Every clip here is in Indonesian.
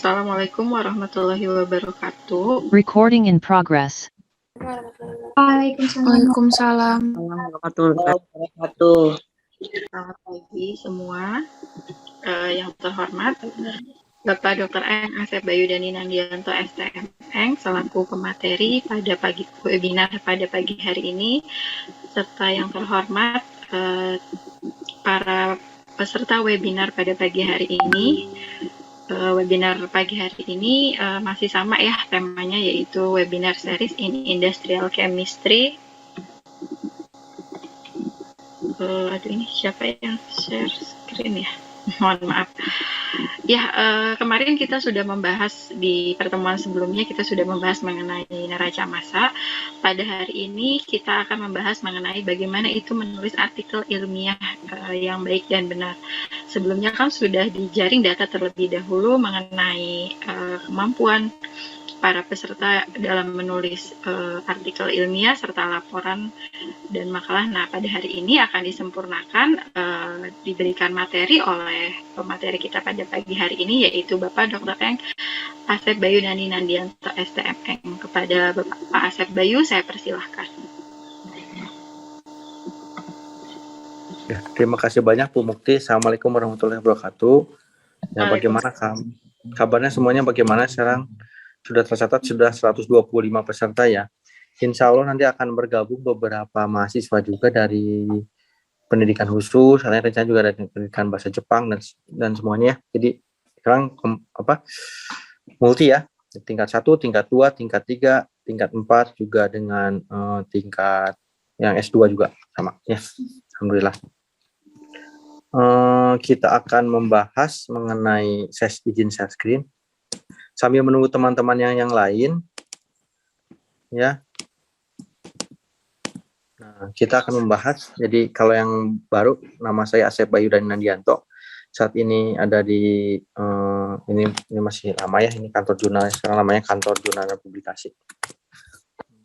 Assalamualaikum warahmatullahi wabarakatuh. Recording in progress. Waalaikumsalam. Warahmatullahi wabarakatuh. Selamat pagi semua. Yang terhormat Bapak Dr. Eng Asep Bayu Dani Nandianto STM Eng selaku pemateri pada webinar pada pagi hari ini, serta yang terhormat para peserta webinar pada pagi hari ini. Webinar pagi hari ini masih sama ya temanya, yaitu webinar series in Industrial Chemistry. Aduh, ini siapa yang share screen ya? Mohon maaf. Ya, kemarin kita sudah membahas di pertemuan sebelumnya, kita sudah membahas mengenai neraca massa. Pada hari ini kita akan membahas mengenai bagaimana itu menulis artikel ilmiah yang baik dan benar. Sebelumnya kan sudah dijaring data terlebih dahulu mengenai kemampuan para peserta dalam menulis artikel ilmiah serta laporan dan makalah. Nah, pada hari ini akan disempurnakan, diberikan materi oleh pemateri kita pada pagi hari ini, yaitu Bapak Dr. Eng Asep Bayu Dani Nandianto STM Eng. Kepada Bapak Asep Bayu, saya persilahkan. Ya, terima kasih banyak Bu Mukti. Assalamualaikum warahmatullahi wabarakatuh. Ya, bagaimana kabarnya semuanya, bagaimana sekarang? Sudah tercatat sudah 125 peserta ya. Insya Allah nanti akan bergabung beberapa mahasiswa juga dari pendidikan khusus, karena rencana juga ada pendidikan bahasa Jepang dan semuanya. Jadi sekarang multi ya, tingkat 1, tingkat 2, tingkat 3, tingkat 4 juga dengan tingkat yang S2 juga sama ya. Alhamdulillah. Kita akan membahas mengenai izin share screen sambil menunggu teman-teman yang lain ya. Nah, kita akan membahas, jadi kalau yang baru, nama saya Asep Bayu Dani Nandianto. Saat ini ada di ini masih lama ya, ini kantor jurnal, sekarang namanya kantor jurnal dan publikasi.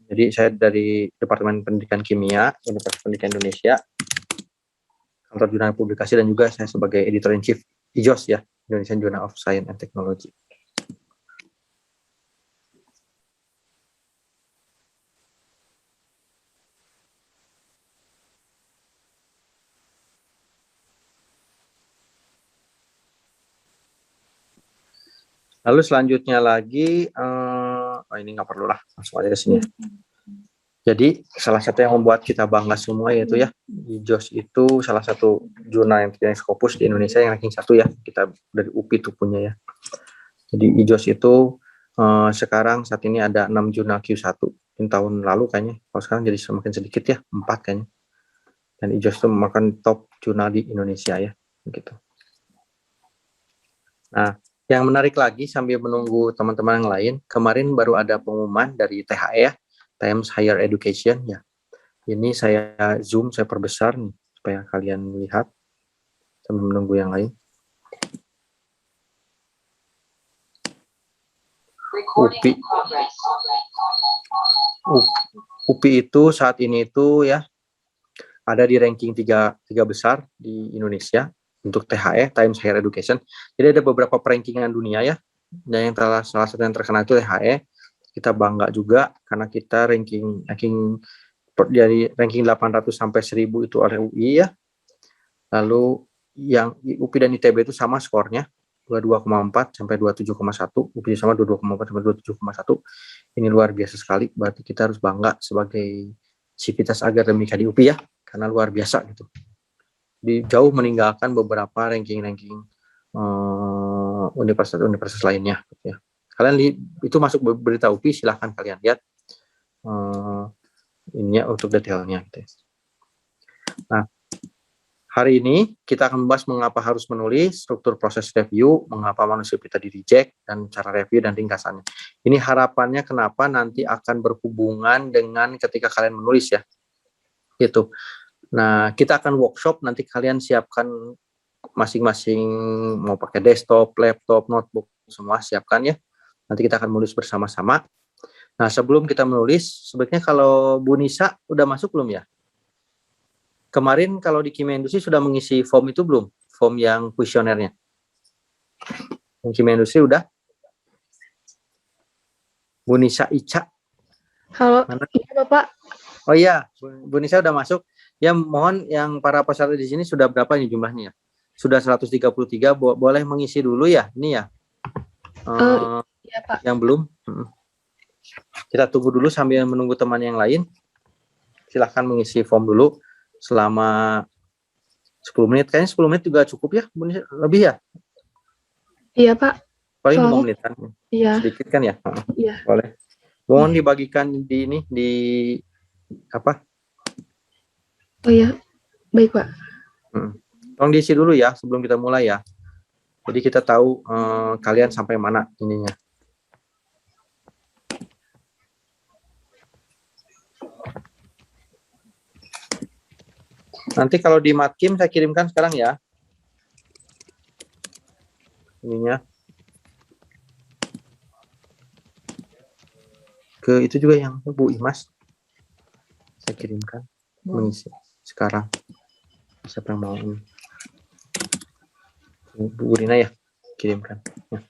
Jadi saya dari Departemen Pendidikan Kimia Universitas Pendidikan Indonesia, kantor jurnal dan publikasi, dan juga saya sebagai editor in chief IJOS ya, Indonesian Journal of Science and Technology. Lalu selanjutnya lagi, ini nggak perlu lah, langsung aja ke sini. Jadi salah satu yang membuat kita bangga semua yaitu ya, IJOS itu salah satu jurnal yang punya Scopus di Indonesia yang ranking 1 ya, kita dari UPI itu punya ya. Jadi IJOS itu sekarang saat ini ada 6 jurnal Q1, ini tahun lalu kayaknya, kalau sekarang jadi semakin sedikit ya, 4 kayaknya. Dan IJOS itu merupakan top jurnal di Indonesia ya, gitu. Nah, yang menarik lagi sambil menunggu teman-teman yang lain, kemarin baru ada pengumuman dari THE ya, Times Higher Education ya. Ini saya zoom, saya perbesar nih supaya kalian lihat sambil menunggu yang lain. UPI itu saat ini itu ya ada di ranking 3 besar di Indonesia untuk THE, Times Higher Education. Jadi ada beberapa perankingan dunia ya, dan yang salah satu yang terkenal itu THE. Kita bangga juga karena kita ranking dari ranking 800 sampai 1000 itu oleh UI ya. Lalu yang UPI dan ITB itu sama skornya, 22,4 sampai 27,1, UPI sama 22,4 sampai 27,1. Ini luar biasa sekali, berarti kita harus bangga sebagai sivitas akademika di UPI ya, karena luar biasa gitu. Jauh meninggalkan beberapa ranking-ranking universitas lainnya gitu ya. Kalian itu masuk berita UPI, silahkan kalian lihat ini untuk detailnya gitu ya. Nah, hari ini kita akan membahas mengapa harus menulis, struktur proses review, mengapa manuskrip kita di reject, dan cara review dan ringkasannya. Ini harapannya kenapa nanti akan berhubungan dengan ketika kalian menulis ya, gitu. Nah, kita akan workshop, nanti kalian siapkan masing-masing, mau pakai desktop, laptop, notebook, semua siapkan ya. Nanti kita akan menulis bersama-sama. Nah, sebelum kita menulis, sebenarnya kalau Bu Nisa udah masuk belum ya? Kemarin kalau di Kimia Industri sudah mengisi form itu belum? Form yang kuesionernya. Yang Kimia Industri udah? Bu Nisa Ica. Halo, Mana? iya Bapak. Oh iya, Bu Nisa udah masuk. Ya mohon yang para peserta di sini sudah berapa nih jumlahnya? Sudah 133, boleh mengisi dulu ya? Ini ya. Iya Pak. Yang belum. Kita tunggu dulu sambil menunggu teman yang lain. Silahkan mengisi form dulu selama 10 menit. Kayaknya 10 menit juga cukup ya, Bu Nisa? Lebih ya? Iya Pak. Paling 5 Soalnya, menit kan? iya. Sedikit kan ya? Iya. Boleh. Mohon dibagikan di ini, di apa? Oh iya, baik Pak. Tolong diisi dulu ya sebelum kita mulai ya. Jadi kita tahu kalian sampai mana ininya. Nanti kalau di Matkim saya kirimkan sekarang ya. Ininya. Ke itu juga yang Bu Imas. Saya kirimkan mengisi sekarang. Siapa yang mau ini? Bu Rina ya, kirimkan. Ya.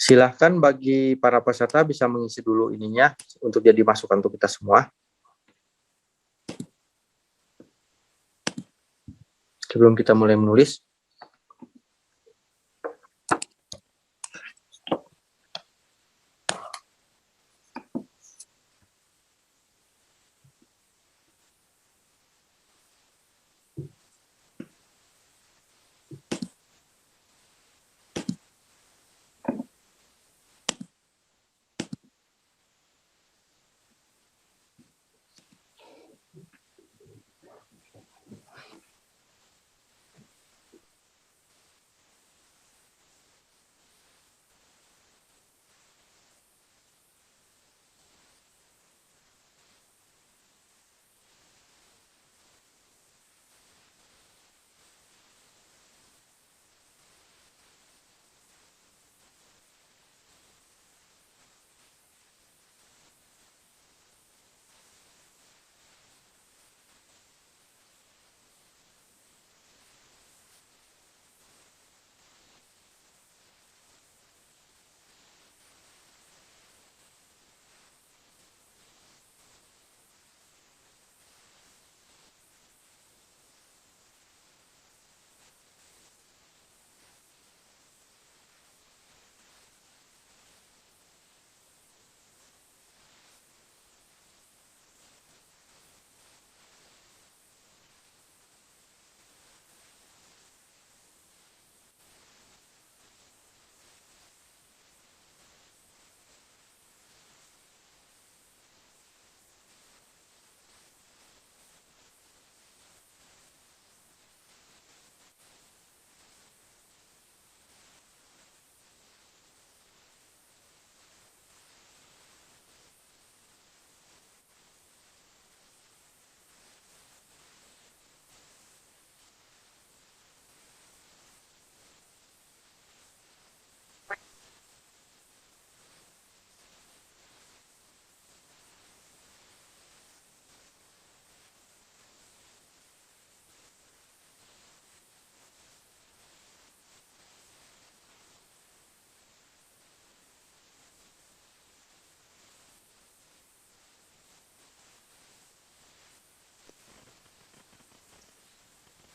Silahkan bagi para peserta bisa mengisi dulu ininya untuk jadi masukan untuk kita semua. Sebelum kita mulai menulis.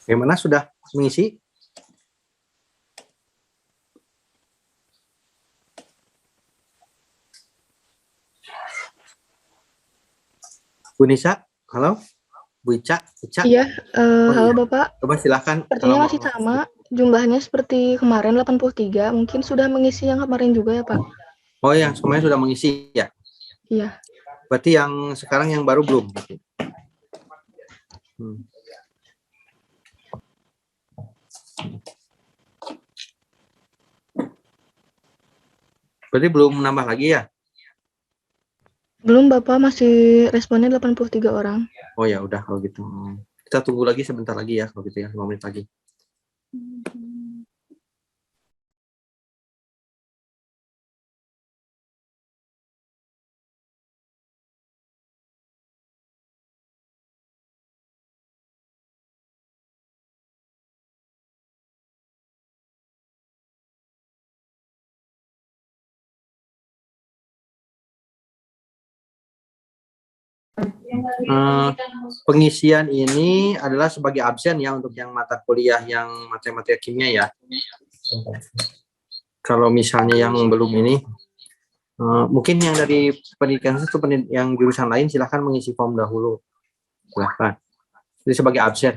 Bagaimana sudah mengisi? Bu Nisa, halo? Bu Ica, Iya, halo iya. Bapak. Coba silahkan. Sepertinya masih sama, jumlahnya seperti kemarin 83, mungkin sudah mengisi yang kemarin juga ya Pak? Oh yang semuanya sudah mengisi ya? Iya. Berarti yang sekarang yang baru belum? Berarti belum nambah lagi ya? Belum Bapak, masih responnya 83 orang. Oh ya udah kalau gitu. Kita tunggu lagi sebentar lagi ya, kalau gitu ya, 5 menit lagi. Pengisian ini adalah sebagai absen ya untuk yang mata kuliah yang matematika kimia ya. Kalau misalnya yang belum ini, mungkin yang dari pendidikan itu yang jurusan lain silahkan mengisi form dahulu. Silahkan. Jadi sebagai absen.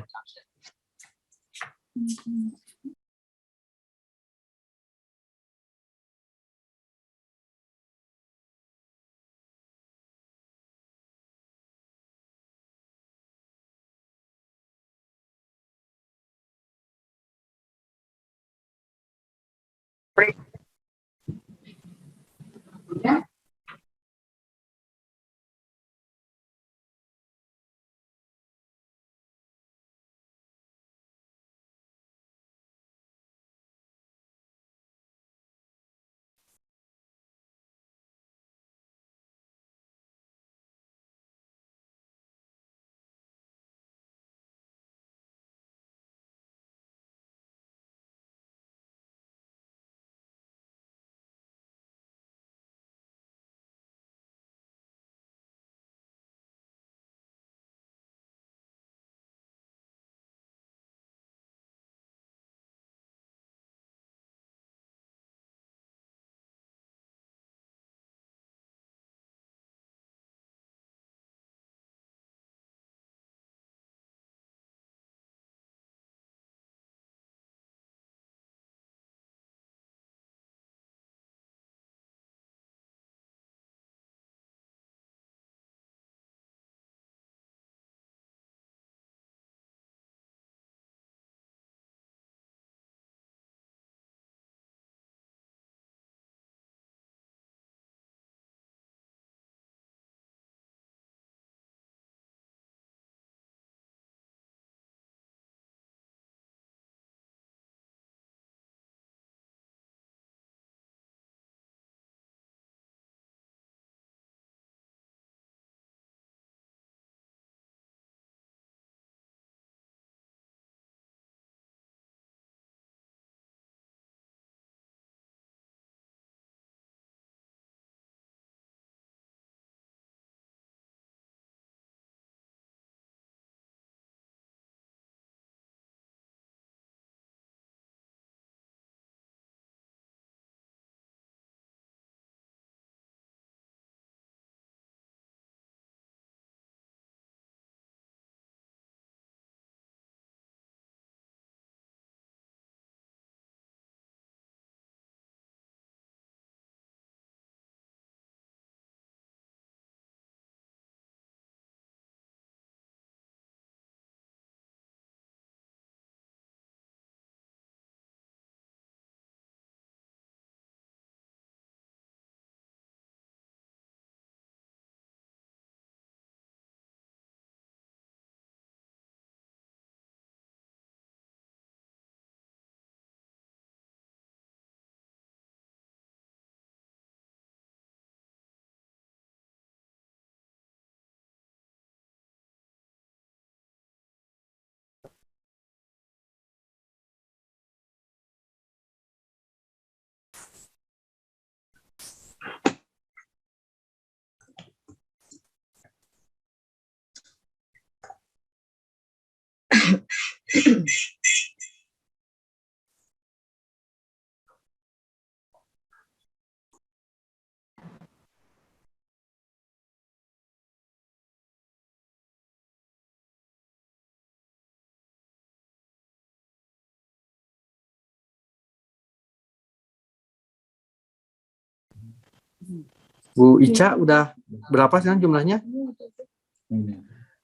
Bu Ica udah berapa sekarang jumlahnya?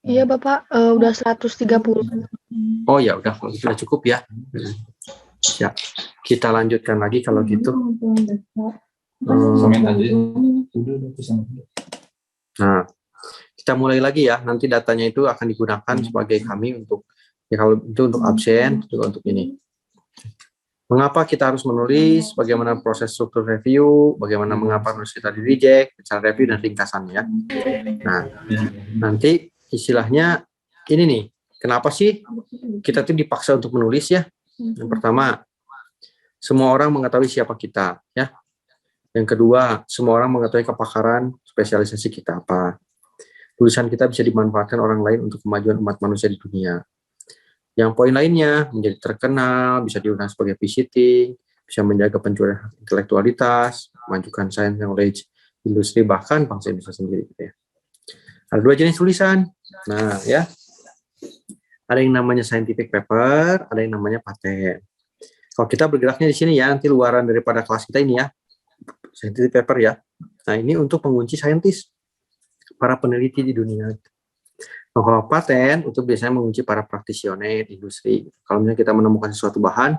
Iya Bapak, udah 130. Oh ya udah, kalau sudah cukup ya. Ya, kita lanjutkan lagi kalau gitu. Nah, kita mulai lagi ya. Nanti datanya itu akan digunakan sebagai kami untuk ya kalau itu untuk absen juga untuk ini. Mengapa kita harus menulis, bagaimana proses struktur review, bagaimana mengapa nulis kita di reject, cara review dan ringkasannya. Nah, nanti istilahnya ini nih, kenapa sih kita tuh dipaksa untuk menulis ya? Yang pertama, semua orang mengetahui siapa kita ya. Yang kedua, semua orang mengetahui kepakaran, spesialisasi kita apa. Tulisan kita bisa dimanfaatkan orang lain untuk kemajuan umat manusia di dunia. Yang poin lainnya, menjadi terkenal, bisa diundang sebagai visiting, bisa menjaga pencurian intelektualitas, memajukan science knowledge, industri, bahkan bangsa Indonesia sendiri. Gitu ya. Ada 2 jenis tulisan. Nah, ya, ada yang namanya scientific paper, ada yang namanya paten. Kalau kita bergeraknya di sini ya, nanti luaran daripada kelas kita ini ya, scientific paper ya. Nah, ini untuk pengunci saintis, para peneliti di dunia. Nah, kalau paten itu biasanya mengunci para praktisioner industri. Kalau misalnya kita menemukan sesuatu bahan,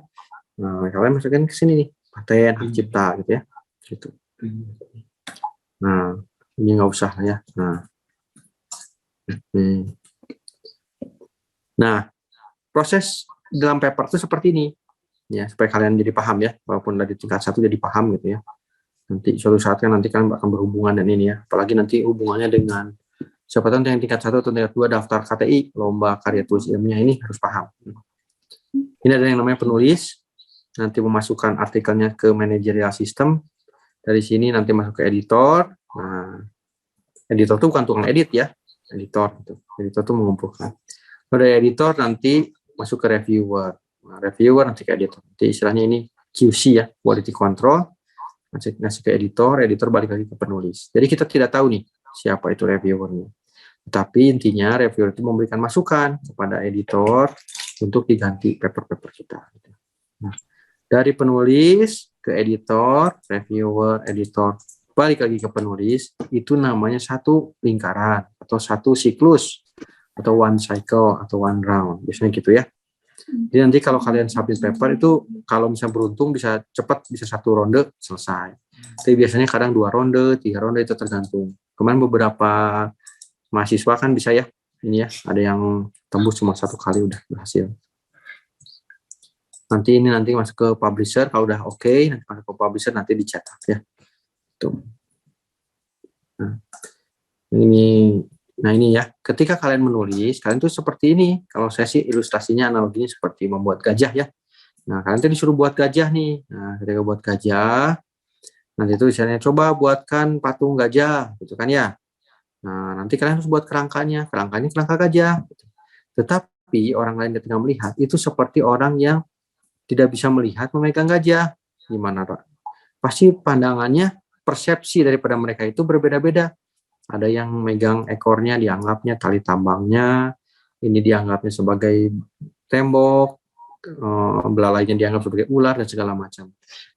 nah, kalian masukin ke sini nih, paten, hak cipta gitu ya. Gitu. Nah, ini nggak usah ya. Nah, proses dalam paper itu seperti ini. Ya, supaya kalian jadi paham ya, walaupun dari tingkat 1 jadi paham gitu ya. Nanti suatu saat kan nanti kalian akan berhubungan dengan ini ya. Apalagi nanti hubungannya dengan siapa tahu yang tingkat 1 atau tingkat 2 daftar KTI, lomba karya tulis ilmiah, ini harus paham. Ini ada yang namanya penulis, nanti memasukkan artikelnya ke managerial system. Dari sini nanti masuk ke editor. Nah, editor itu bukan tukang edit ya, editor itu. Editor itu mengumpulkan. Dari editor nanti masuk ke reviewer. Nah, reviewer nanti ke editor. Nanti istilahnya ini QC ya, quality control. Ngasih ke editor, editor balik lagi ke penulis. Jadi kita tidak tahu nih siapa itu reviewernya. Tapi intinya reviewer itu memberikan masukan kepada editor untuk diganti paper-paper kita. Nah, dari penulis ke editor, reviewer, editor, balik lagi ke penulis, itu namanya satu lingkaran atau satu siklus atau one cycle atau one round. Biasanya gitu ya. Jadi nanti kalau kalian submit paper itu kalau misalnya beruntung bisa cepat, bisa 1 ronde selesai. Tapi biasanya kadang 2 ronde, 3 ronde itu tergantung. Kemarin beberapa mahasiswa kan bisa ya, ini ya, ada yang tembus cuma 1 kali udah berhasil. Nanti masuk ke publisher, kalau udah oke, nanti masuk ke publisher, nanti dicetak ya. Tuh. Nah ini ya, ketika kalian menulis, kalian tuh seperti ini. Kalau saya sih ilustrasinya analoginya seperti membuat gajah ya. Nah, kalian tuh disuruh buat gajah nih. Nah, ketika buat gajah, nanti itu misalnya coba buatkan patung gajah, gitu kan ya. Nah, nanti kalian harus buat kerangkanya kerangka gajah. Tetapi orang lain ketika melihat, itu seperti orang yang tidak bisa melihat memegang gajah. Gimana, Pak? Pasti pandangannya, persepsi daripada mereka itu berbeda-beda. Ada yang megang ekornya dianggapnya tali tambangnya, ini dianggapnya sebagai tembok, belalainya dianggap sebagai ular dan segala macam.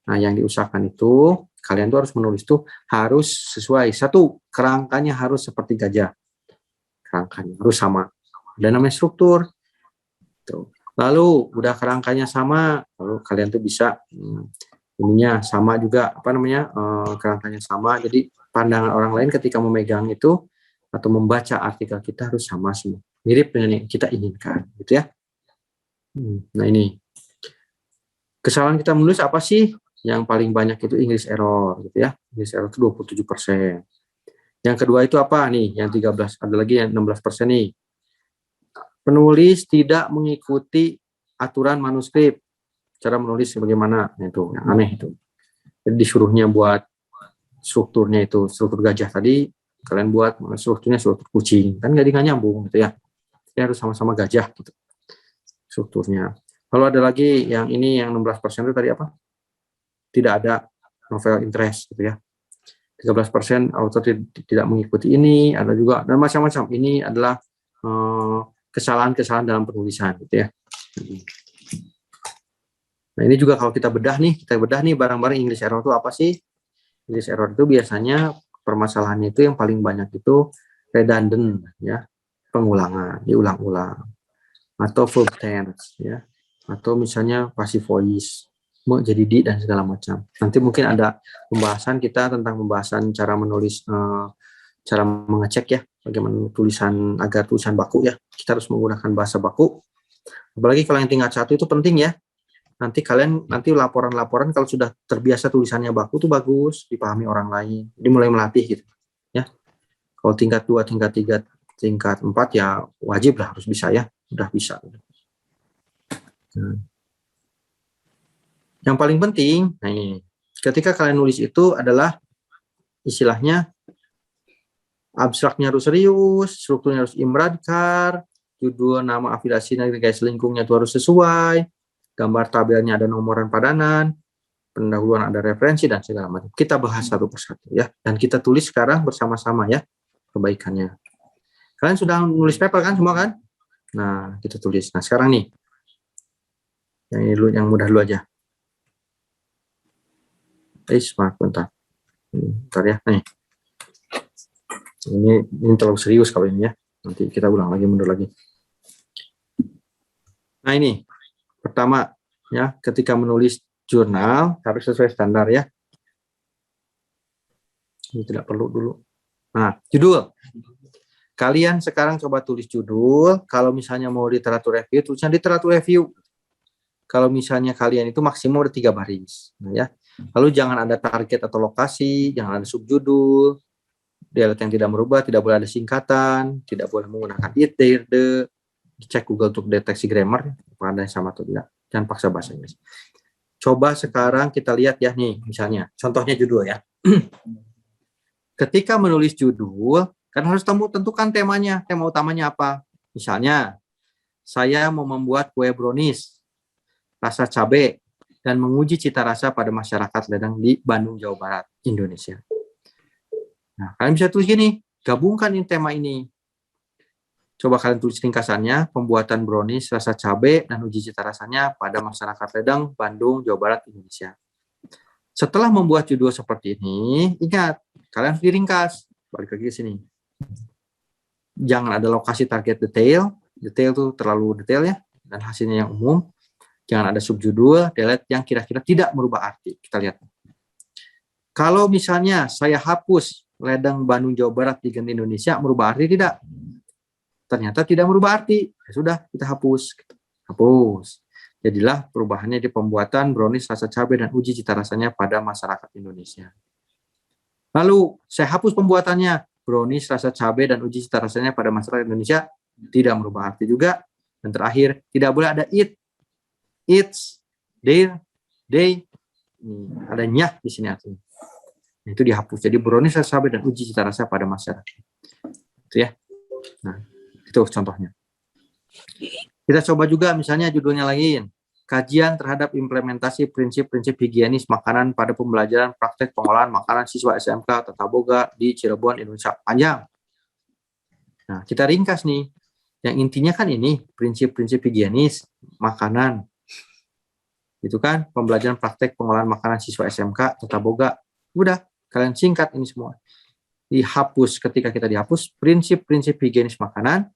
Nah, yang diusahakan itu kalian tuh harus menulis tuh harus sesuai. 1, kerangkanya harus seperti gajah. Kerangkanya harus sama. Ada namanya struktur. Tuh. Lalu udah kerangkanya sama, lalu kalian tuh bisa ininya sama juga kerangkanya sama. Jadi pandangan orang lain ketika memegang itu atau membaca artikel kita harus sama semua, mirip dengan yang kita inginkan, gitu ya. Nah ini kesalahan kita menulis apa sih? Yang paling banyak itu English error, gitu ya. English error itu 27%. Yang kedua itu apa nih? Yang 13, ada lagi yang 16% nih. Penulis tidak mengikuti aturan manuskrip. Cara menulis bagaimana? Nah, itu yang aneh itu. Jadi disuruhnya buat strukturnya itu struktur gajah tadi, kalian buat strukturnya struktur kucing, kan nggak nyambung gitu ya. Jadi harus sama-sama gajah gitu strukturnya. Kalau ada lagi yang ini yang 16% itu tadi apa? Tidak ada novel interest gitu ya. 13% author tidak mengikuti ini, ada juga dan macam-macam. Ini adalah kesalahan-kesalahan dalam penulisan gitu ya. Nah, ini juga kalau kita bedah nih barang-barang English error itu apa sih? English error itu biasanya permasalahannya itu yang paling banyak itu redundant ya, pengulangan, diulang-ulang, atau verb tense ya, atau misalnya passive voice, jadi di dan segala macam. Nanti mungkin ada pembahasan kita tentang pembahasan cara menulis cara mengecek ya, bagaimana tulisan agar tulisan baku ya. Kita harus menggunakan bahasa baku. Apalagi kalau yang tingkat 1 itu penting ya. Nanti laporan-laporan kalau sudah terbiasa tulisannya baku tuh bagus, dipahami orang lain. Jadi mulai melatih gitu ya. Kalau tingkat 2, tingkat 3, tingkat 4 ya wajib lah harus bisa ya. Udah bisa. Yang paling penting, nah ini, ketika kalian nulis itu adalah istilahnya abstraknya harus serius, strukturnya harus imradkar, judul, nama, afiliasi, garis lingkungnya itu harus sesuai, gambar tabelnya ada nomoran padanan, pendahuluan ada referensi dan segala macam. Kita bahas satu persatu ya, dan kita tulis sekarang bersama-sama ya perbaikannya. Kalian sudah nulis paper kan semua kan? Nah, kita tulis. Nah, sekarang nih, yang ini dulu, yang mudah dulu aja. Smart, bentar. Bentar ya, nih. Ini terlalu serius kalau ini ya. Nanti kita ulang lagi, mundur lagi. Nah ini, pertama ya, ketika menulis jurnal harus sesuai standar ya. Ini tidak perlu dulu. Nah, judul. Kalian sekarang coba tulis judul. Kalau misalnya mau literatur review, tulisnya literatur review. Kalau misalnya kalian itu maksimum ada 3 baris. Nah, ya. Lalu jangan ada target atau lokasi, jangan ada subjudul. Delete yang tidak merubah, tidak boleh ada singkatan, tidak boleh menggunakan it, there, the. Cek Google untuk deteksi grammar, apakah ada yang sama atau tidak. Jangan paksa bahasa Inggris. Coba sekarang kita lihat ya nih, misalnya, contohnya judul ya. Ketika menulis judul, kan harus tentukan temanya, tema utamanya apa. Misalnya, saya mau membuat kue brownies, rasa cabai, dan menguji cita rasa pada masyarakat ledang di Bandung, Jawa Barat, Indonesia. Nah, kalian bisa tulis gini, gabungkan ini tema ini. Coba kalian tulis ringkasannya, pembuatan brownies rasa cabai dan uji cita rasanya pada masyarakat ledang, Bandung, Jawa Barat, Indonesia. Setelah membuat judul seperti ini, ingat, kalian harus diringkas. Balik lagi ke sini. Jangan ada lokasi target detail itu terlalu detail ya, dan hasilnya yang umum. Jangan ada subjudul, delete yang kira-kira tidak merubah arti. Kita lihat. Kalau misalnya saya hapus ledang Bandung Jawa Barat diganti Indonesia, merubah arti tidak? Ternyata tidak merubah arti. Ya sudah, kita hapus. Hapus. Jadilah perubahannya di pembuatan brownies rasa cabai dan uji cita rasanya pada masyarakat Indonesia. Lalu saya hapus pembuatannya, brownies rasa cabai dan uji cita rasanya pada masyarakat Indonesia, tidak merubah arti juga. Dan terakhir, tidak boleh ada it, its, their, they, ada nyah di sini artinya. Itu dihapus. Jadi brownies rasa cabai dan uji cita rasa pada masyarakat. Itu ya. Nah, itu contohnya. Kita coba juga misalnya judulnya lagi, kajian terhadap implementasi prinsip-prinsip higienis makanan pada pembelajaran praktek pengolahan makanan siswa SMK Tata Boga di Cirebon, Indonesia. Panjang. Nah, kita ringkas nih. Yang intinya kan ini, prinsip-prinsip higienis makanan. Itu kan, pembelajaran praktek pengolahan makanan siswa SMK Tata Boga. Udah, kalian singkat ini semua. Dihapus, ketika kita dihapus, prinsip-prinsip higienis makanan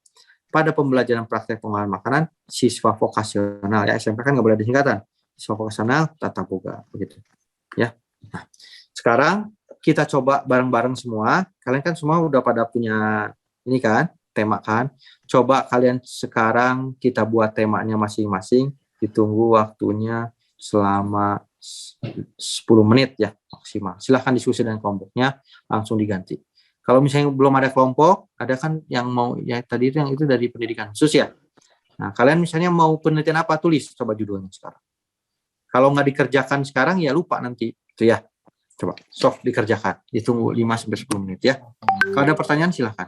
pada pembelajaran praktek pengolahan makanan siswa vokasional ya, SMK kan nggak boleh ada singkatan, siswa vokasional Tata Boga begitu ya. Nah, sekarang kita coba bareng-bareng semua. Kalian kan semua udah pada punya ini kan tema kan, coba kalian sekarang kita buat temanya masing-masing, ditunggu waktunya selama 10 menit ya maksimal. Silahkan diskusi dengan kelompoknya, langsung diganti. Kalau misalnya belum ada kelompok, ada kan yang mau, ya tadi itu yang itu dari pendidikan khusus ya. Nah, kalian misalnya mau penelitian apa, tulis coba judulnya sekarang. Kalau nggak dikerjakan sekarang, ya lupa nanti. Itu ya. Coba, soft dikerjakan. Ditunggu 5-10 menit ya. Kalau ada pertanyaan, silahkan.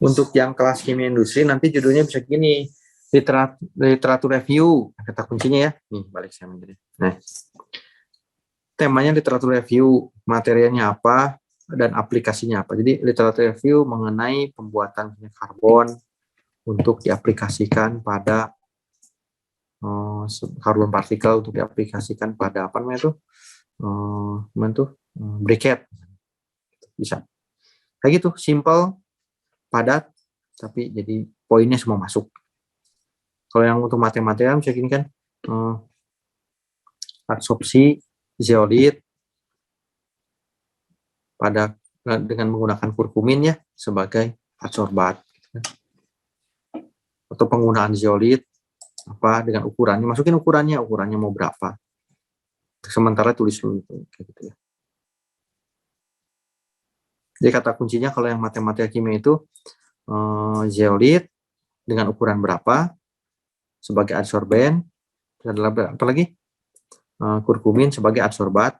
Untuk yang kelas kimia industri nanti judulnya bisa gini, literatur review, kata kuncinya ya. Nih balik saya menjadi. Nah, temanya literatur review, materialnya apa dan aplikasinya apa. Jadi literatur review mengenai pembuatan minyak karbon untuk diaplikasikan pada karbon partikel, untuk diaplikasikan pada apa namanya itu, briquette, bisa. Kayak gitu, simple, padat, tapi jadi poinnya semua masuk. Kalau yang untuk matematika misalnya gini kan, adsorpsi zeolit pada dengan menggunakan kurkumin ya sebagai adsorbat, atau penggunaan zeolit apa dengan ukurannya, masukin ukurannya mau berapa, sementara tulis dulu kayak gitu ya. Jadi kata kuncinya kalau yang matematika kimia itu zeolit dengan ukuran berapa sebagai adsorben, dan apa lagi kurkumin sebagai adsorbat,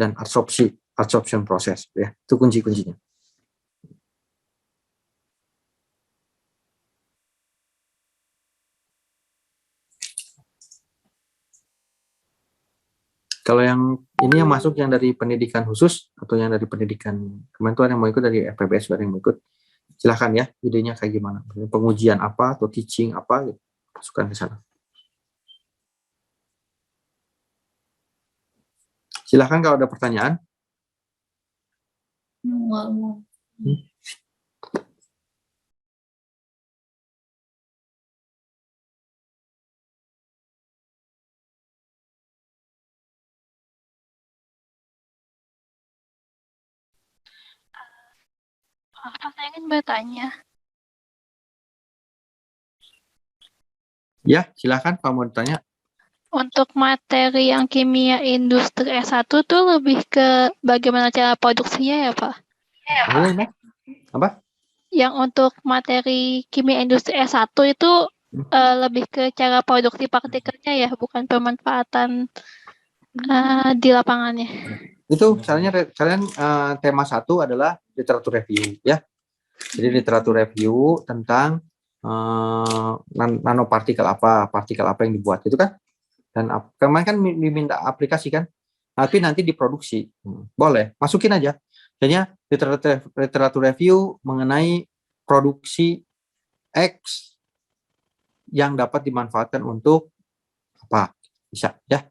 dan absorption proses ya, itu kunci-kuncinya. Kalau yang ini yang masuk yang dari pendidikan khusus atau yang dari pendidikan kemarin tuh ada yang mau ikut dari FPBS, ada yang mau ikut, silahkan ya, idenya kayak gimana, pengujian apa atau teaching apa gitu, masukkan ke sana. Silahkan kalau ada pertanyaan. Saya ingin bertanya. Ya, silahkan Pak mau ditanya. Untuk materi yang kimia industri S1 tuh lebih ke bagaimana cara produksinya ya, Pak? Apa? Yang untuk materi kimia industri S1 itu lebih ke cara produksi praktikalnya ya, bukan pemanfaatan di lapangannya. Itu kalian tema 1 adalah literatur review ya. Jadi literatur review tentang nanopartikel apa, partikel apa yang dibuat itu kan. Dan kemarin kan diminta aplikasi kan, tapi nanti diproduksi. Boleh, masukin aja. Jadinya literatur review mengenai produksi X yang dapat dimanfaatkan untuk apa, bisa ya.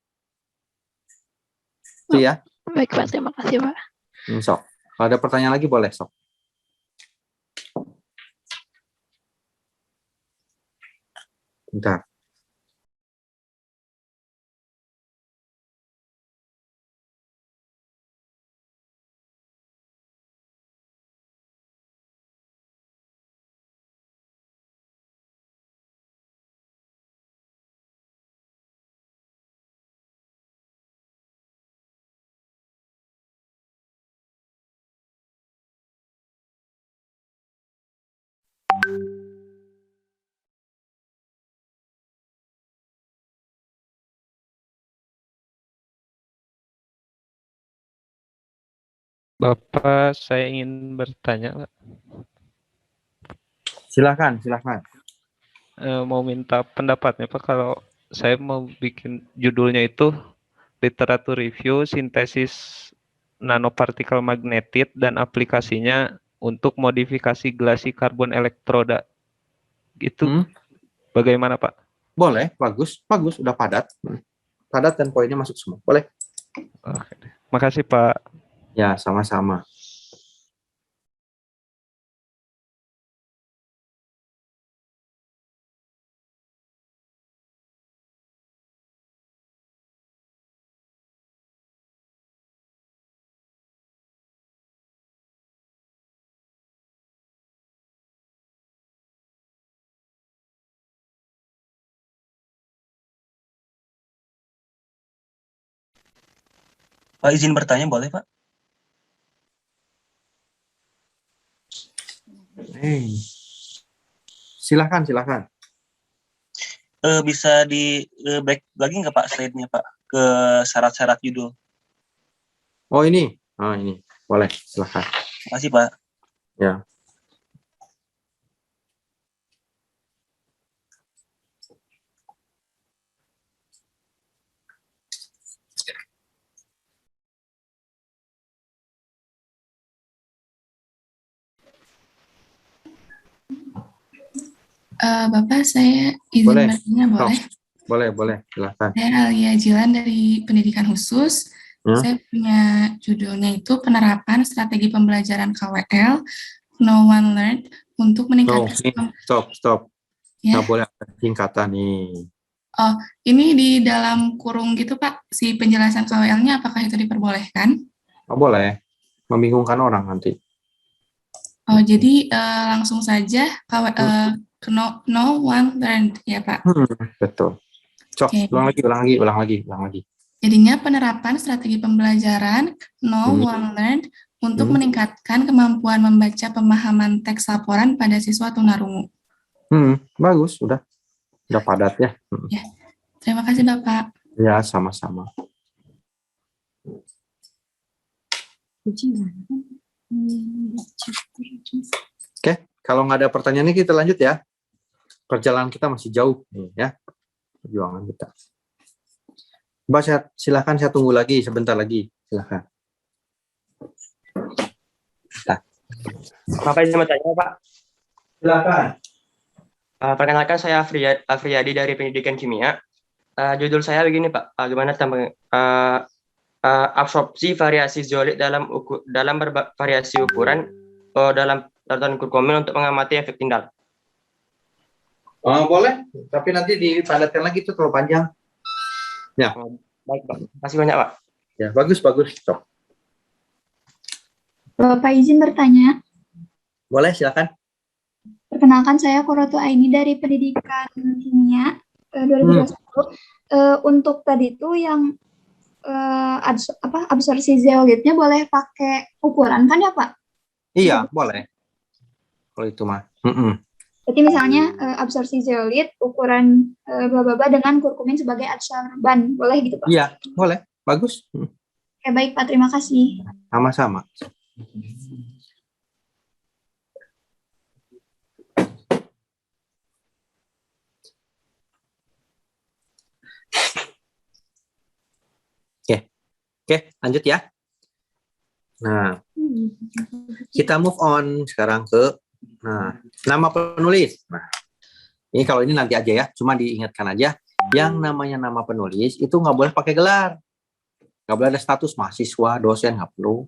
Itu ya. Baik Pak, terima kasih Pak. So, Kalau ada pertanyaan lagi boleh, sok. Bentar. Bapak, saya ingin bertanya, Pak. Silakan. Mau minta pendapatnya, Pak. Kalau saya mau bikin judulnya itu literatur review sintesis nanopartikel magnetit dan aplikasinya untuk modifikasi gelasi karbon elektroda. Itu bagaimana, Pak? Boleh, bagus, udah padat. Padat dan poinnya masuk semua. Boleh. Oke. Makasih, Pak. Ya, sama-sama. Pak, izin bertanya boleh, Pak? Silakan. Bisa di back lagi nggak Pak slide-nya, Pak, ke syarat-syarat judul? Oh, ini. Boleh, silakan. Makasih, Pak. Ya. Bapak, saya izin Boleh. bertanya, boleh? Boleh, silakan. Saya Alia Jilan dari Pendidikan Khusus. Saya punya judulnya itu Penerapan Strategi Pembelajaran KWL, No One Learned, untuk meningkatkan... Stop. Ya. Nggak boleh ada singkatan nih. Oh, ini di dalam kurung gitu, Pak, si penjelasan KWL-nya, apakah itu diperbolehkan? Nggak boleh. Membingungkan orang nanti. Oh, jadi langsung saja no one learned, ya, Pak? Betul. Cok, Okay. ulang lagi. Jadinya penerapan strategi pembelajaran no one learned untuk meningkatkan kemampuan membaca pemahaman teks laporan pada siswa tunarungu. Bagus, udah padat ya. Ya, terima kasih Bapak. Ya, sama-sama. Oke, kalau nggak ada pertanyaannya kita lanjut ya. Perjalanan kita masih jauh nih ya. Perjuangan kita. Mbak, silakan, saya tunggu lagi sebentar lagi. Silakan. Bapak izin bertanya, Pak. Silakan. Perkenalkan, saya Afriyadi dari Pendidikan Kimia. Judul saya begini, Pak. Bagaimana tentang absorpsi variasi zeolit dalam variasi ukuran dalam tatanan kurkomil untuk mengamati efek tindal. Boleh, tapi nanti dipadatkan lagi, itu terlalu panjang. Ya. Baik, Pak. Terima kasih banyak, Pak. Ya, bagus. Stop. Bapak izin bertanya. Boleh, silakan. Perkenalkan, saya Qurratu Aini dari Pendidikan Kimia 2021. Untuk tadi itu yang absorpsi zeolitnya boleh pakai ukuran kan ya, Pak? Iya, boleh. Kalau itu mah. Jadi misalnya absorpsi zeolit ukuran bla dengan kurkumin sebagai adsorban, boleh gitu, Pak? Iya, boleh. Bagus. Oke, baik Pak, terima kasih. Sama-sama. Oke, lanjut ya. Nah, kita move on sekarang ke nama penulis. Nah, ini kalau ini nanti aja ya, cuma diingatkan aja, yang namanya nama penulis itu nggak boleh pakai gelar, nggak boleh ada status mahasiswa, dosen, nggak perlu.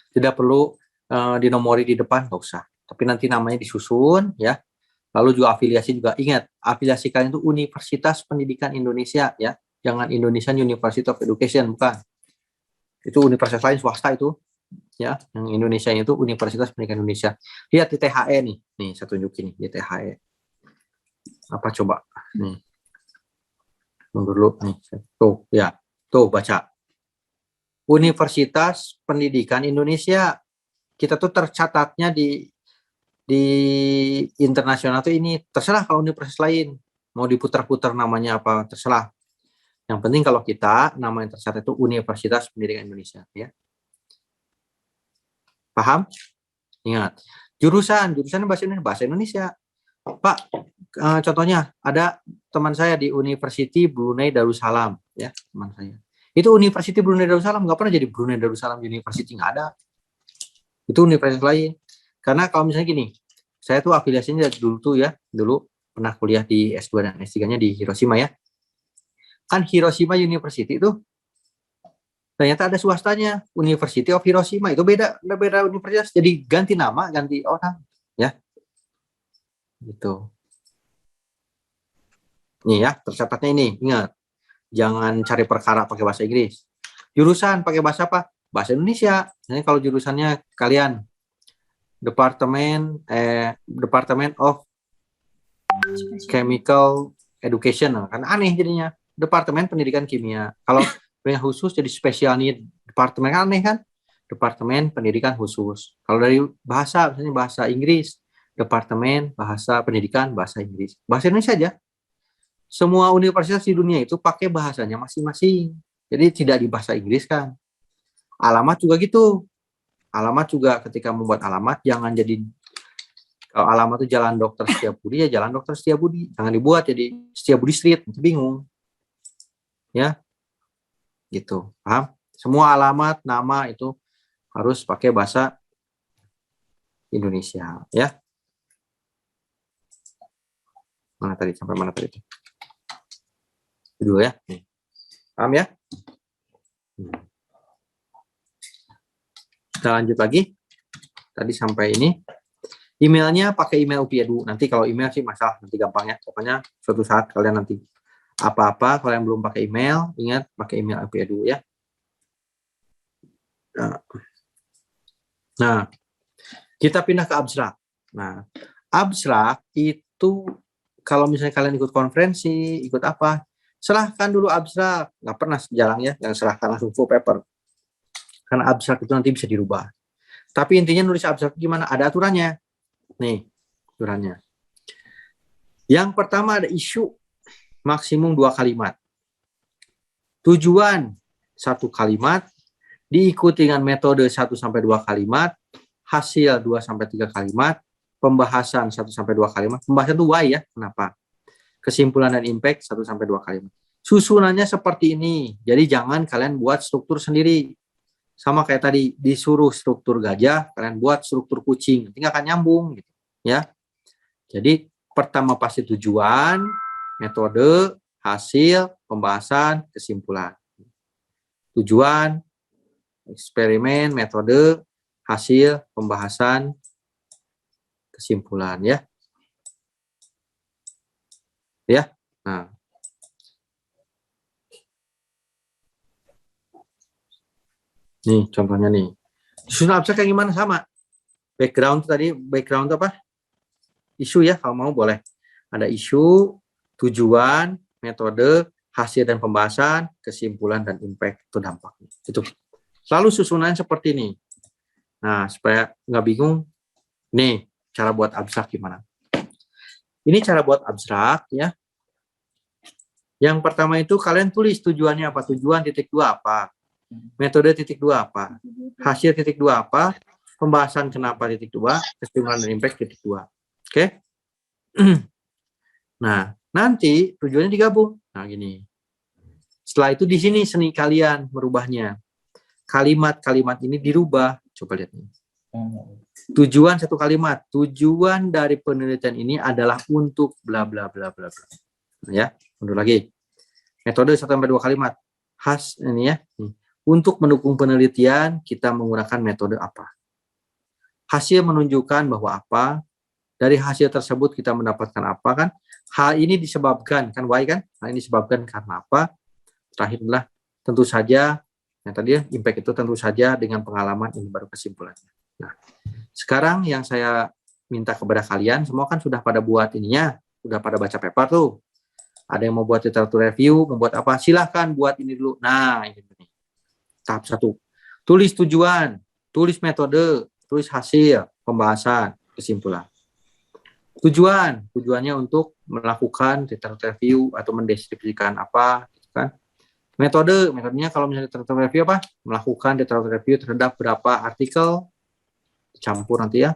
Tidak perlu dinomori di depan, nggak usah. Tapi nanti namanya disusun ya. Lalu juga afiliasi juga. Ingat, afiliasi kalian itu Universitas Pendidikan Indonesia ya. Jangan Indonesian University of Education, bukan. Itu universitas lain swasta itu. Ya, yang Indonesia itu Universitas Pendidikan Indonesia. Lihat di THE nih. Nih, saya tunjukin nih di THE. Apa coba? Nih. Dulu nih. Tuh, ya. Tuh, baca. Universitas Pendidikan Indonesia. Kita tuh tercatatnya di internasional tuh ini, terserah kalau universitas lain mau diputar-putar namanya apa, terserah. Yang penting kalau kita nama yang tercatat itu Universitas Pendidikan Indonesia ya. Paham? Ingat, jurusannya bahasa Indonesia. Pak, contohnya ada teman saya di University Brunei Darussalam ya, teman saya. Itu University Brunei Darussalam, nggak pernah jadi Brunei Darussalam University, nggak ada. Itu universitas lain. Karena kalau misalnya gini, saya tuh afiliasinya dulu pernah kuliah di S2 dan S3-nya di Hiroshima ya. Kan Hiroshima University itu ternyata ada swastanya, University of Hiroshima, itu beda universitas, jadi ganti nama, ganti orang ya. Gitu. Nih ya, tercatatnya ini, ingat. Jangan cari perkara pakai bahasa Inggris. Jurusan pakai bahasa apa? Bahasa Indonesia. Jadi kalau jurusannya kalian Department of Chemical Education, kan aneh jadinya. Departemen Pendidikan Kimia. Kalau yang khusus jadi special need departemen, kan aneh kan? Departemen Pendidikan Khusus. Kalau dari bahasa, misalnya bahasa Inggris, Departemen Bahasa Pendidikan Bahasa Inggris. Bahasa Indonesia aja. Semua universitas di dunia itu pakai bahasanya masing-masing. Jadi tidak di bahasa Inggris kan. Alamat juga gitu. Alamat juga ketika membuat alamat jangan jadi, kalau alamat itu Jalan Dr. Setiabudi ya Jalan Dr. Setiabudi, jangan dibuat jadi Setiabudi Street, bingung ya, gitu. Paham? Semua alamat nama itu harus pakai bahasa Indonesia ya. Mana tadi, sampai mana tadi? Dulu ya, paham ya? Kita lanjut lagi. Tadi sampai ini. Emailnya pakai email UPI Edu. Nanti kalau email sih masalah, nanti gampang ya. Pokoknya suatu saat kalian nanti apa-apa, kalau yang belum pakai email, ingat pakai email UPI Edu ya. Nah, kita pindah ke abstrak. Nah, abstrak itu kalau misalnya kalian ikut konferensi, ikut apa, serahkan dulu abstrak. Nggak pernah jarang ya, yang serahkan langsung full paper. Karena abstrak itu nanti bisa dirubah. Tapi intinya nulis abstrak gimana? Ada aturannya. Nih, aturannya. Yang pertama ada isu, maksimum 2 kalimat. Tujuan 1 kalimat, diikuti dengan metode 1-2 kalimat, hasil 2-3 kalimat, pembahasan 1-2 kalimat. Pembahasan itu why ya, kenapa? Kesimpulan dan impact 1-2 kalimat. Susunannya seperti ini. Jadi jangan kalian buat struktur sendiri. Sama kayak tadi disuruh struktur gajah, kalian buat struktur kucing, nanti nggak akan nyambung gitu ya. Jadi pertama pasti tujuan, metode, hasil, pembahasan, kesimpulan. Tujuan, eksperimen, metode, hasil, pembahasan, kesimpulan ya. Ya. Nah, nih contohnya nih. Susun abstrak kayak gimana, sama. Background tadi, background itu apa? Isu ya, kalau mau boleh. Ada isu, tujuan, metode, hasil dan pembahasan, kesimpulan dan impact, itu dampaknya. Itu. Selalu susunan seperti ini. Nah, supaya nggak bingung, nih cara buat abstrak gimana. Ini cara buat abstrak ya. Yang pertama itu kalian tulis tujuannya apa, tujuan titik 2 apa. Metode titik 2 apa, hasil titik 2 apa, pembahasan kenapa titik 2, kesimpulan dan impact titik 2. Oke? Nah, nanti tujuannya digabung. Nah, gini. Setelah itu di sini seni kalian merubahnya. Kalimat-kalimat ini dirubah. Coba lihat nih. Tujuan 1 kalimat. Tujuan dari penelitian ini adalah untuk bla bla bla bla bla. Nah, ya, mundur lagi. Metode 1-2 kalimat. Ini ya. Untuk mendukung penelitian, kita menggunakan metode apa? Hasil menunjukkan bahwa apa, dari hasil tersebut kita mendapatkan apa kan, hal ini disebabkan, kan why kan, hal ini disebabkan karena apa, terakhir adalah tentu saja, yang tadi ya, impact itu tentu saja dengan pengalaman, ini baru kesimpulannya. Nah, sekarang yang saya minta kepada kalian, semua kan sudah pada buat ininya, sudah pada baca paper tuh, ada yang mau buat literatur review, membuat apa, silahkan buat ini dulu. Nah, ini tahap 1, tulis tujuan, tulis metode, tulis hasil, pembahasan, kesimpulan. Tujuannya untuk melakukan literatur review atau mendeskripsikan apa, gitu kan. Metodenya kalau misalnya literatur review apa, melakukan literatur review terhadap berapa artikel, campur nanti ya,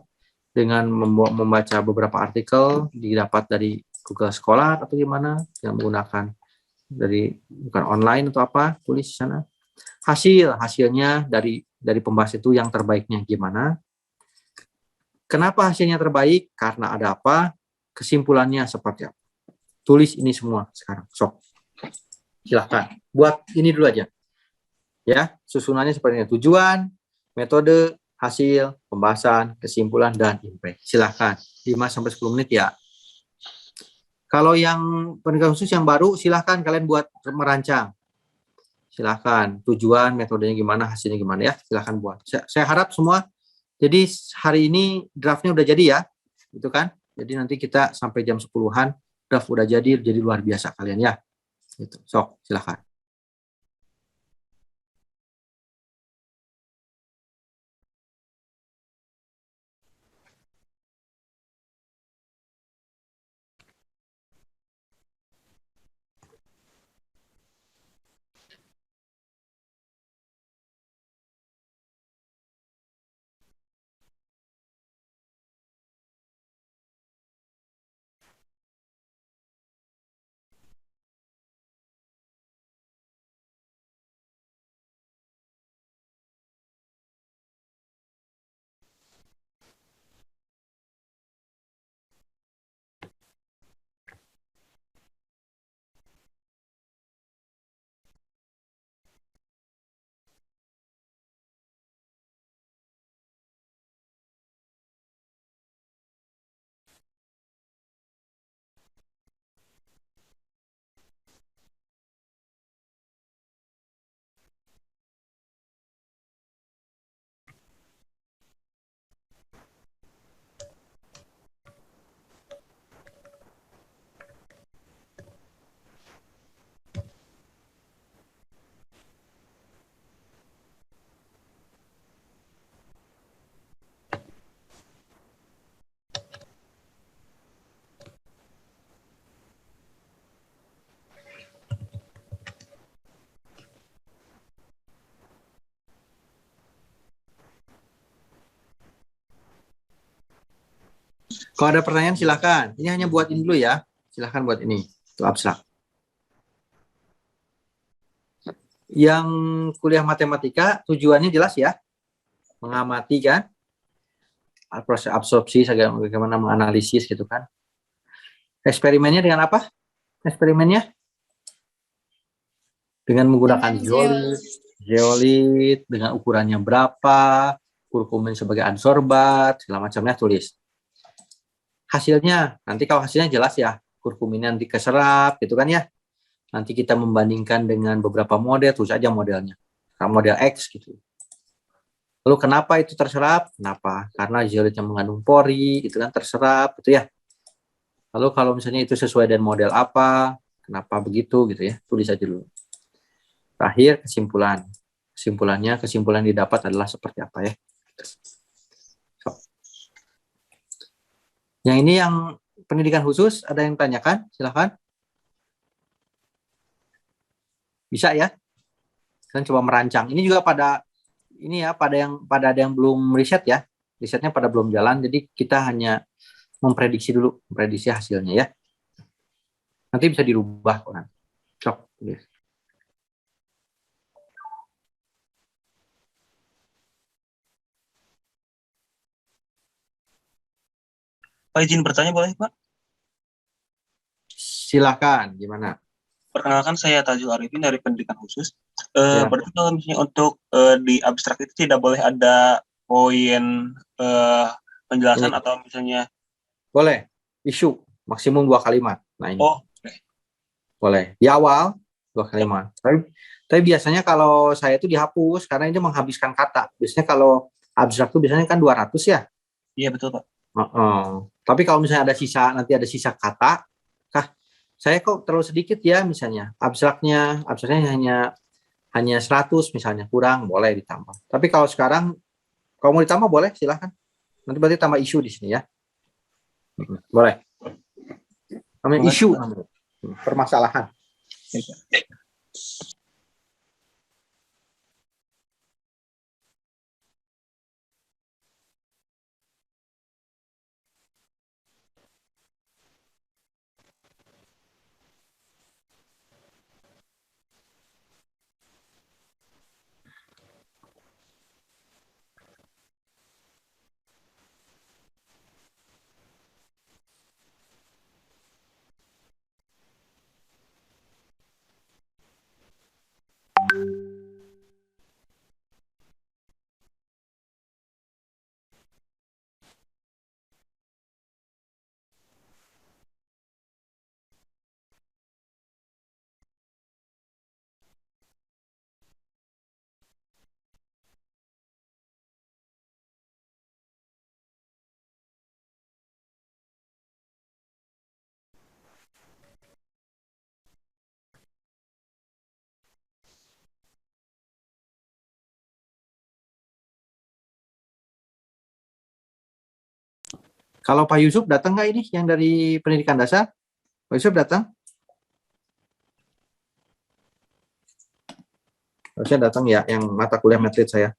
dengan membaca beberapa artikel, didapat dari Google Scholar atau gimana, yang menggunakan dari bukan online atau apa, tulis di sana. Hasilnya dari pembahas itu yang terbaiknya gimana. Kenapa hasilnya terbaik? Karena ada apa? Kesimpulannya seperti apa? Tulis ini semua sekarang. Sok. Silahkan. Buat ini dulu aja. Ya, susunannya seperti ini. Tujuan, metode, hasil, pembahasan, kesimpulan, dan impact. Silahkan. 5-10 menit ya. Kalau yang pendidikan khusus yang baru, silahkan kalian buat merancang. Silahkan. Tujuan, metodenya gimana, hasilnya gimana ya. Silahkan buat. Saya harap semua. Jadi hari ini draftnya udah jadi ya, gitu kan? Jadi nanti kita sampai jam 10-an draft udah jadi luar biasa kalian ya. Gitu. Sok, silakan. Kalau ada pertanyaan silakan. Ini hanya buat ini dulu ya. Silakan buat ini. Itu abstrak. Yang kuliah matematika tujuannya jelas ya. Mengamati kan. Proses absorpsi, bagaimana menganalisis gitu kan. Eksperimennya dengan apa? Eksperimennya dengan menggunakan zeolit, dengan ukurannya berapa, kurkumin sebagai adsorbat, segala macamnya tulis. Hasilnya, nanti kalau hasilnya jelas ya, kurkuminnya nanti keserap gitu kan ya. Nanti kita membandingkan dengan beberapa model, tulis aja modelnya. Model X gitu. Lalu kenapa itu terserap? Kenapa? Karena zeolitnya mengandung pori, itu kan terserap gitu ya. Lalu kalau misalnya itu sesuai dengan model apa, kenapa begitu gitu ya, tulis aja dulu. Terakhir kesimpulan. Kesimpulan yang didapat adalah seperti apa ya. Yang ini yang pendidikan khusus, ada yang tanyakan? Silakan. Bisa ya? Kalian coba merancang. Ini juga pada ada yang belum riset ya. Risetnya pada belum jalan, jadi kita hanya memprediksi dulu, memprediksi hasilnya ya. Nanti bisa dirubah kok. Sok. Pak, izin bertanya boleh, Pak? Silakan, gimana? Perkenalkan, saya Tajul Arifin dari pendidikan khusus. Berarti kalau misalnya untuk di abstrak itu tidak boleh ada poin penjelasan atau misalnya boleh isu maksimum 2 kalimat. Nah ini boleh di awal 2 kalimat. Tapi biasanya kalau saya itu dihapus karena ini menghabiskan kata. Biasanya kalau abstrak itu biasanya kan 200 ya. Iya betul Pak. Tapi kalau misalnya nanti ada sisa kata, saya kok terlalu sedikit ya misalnya. Abstraknya hanya 100 misalnya, kurang boleh ditambah. Tapi kalau sekarang kalau mau ditambah boleh silahkan. Nanti berarti tambah isu di sini ya. Boleh. Namanya isu, permasalahan. Kalau Pak Yusuf datang nggak ini yang dari pendidikan dasar? Pak Yusuf datang? Harusnya datang ya, yang mata kuliah metode saya.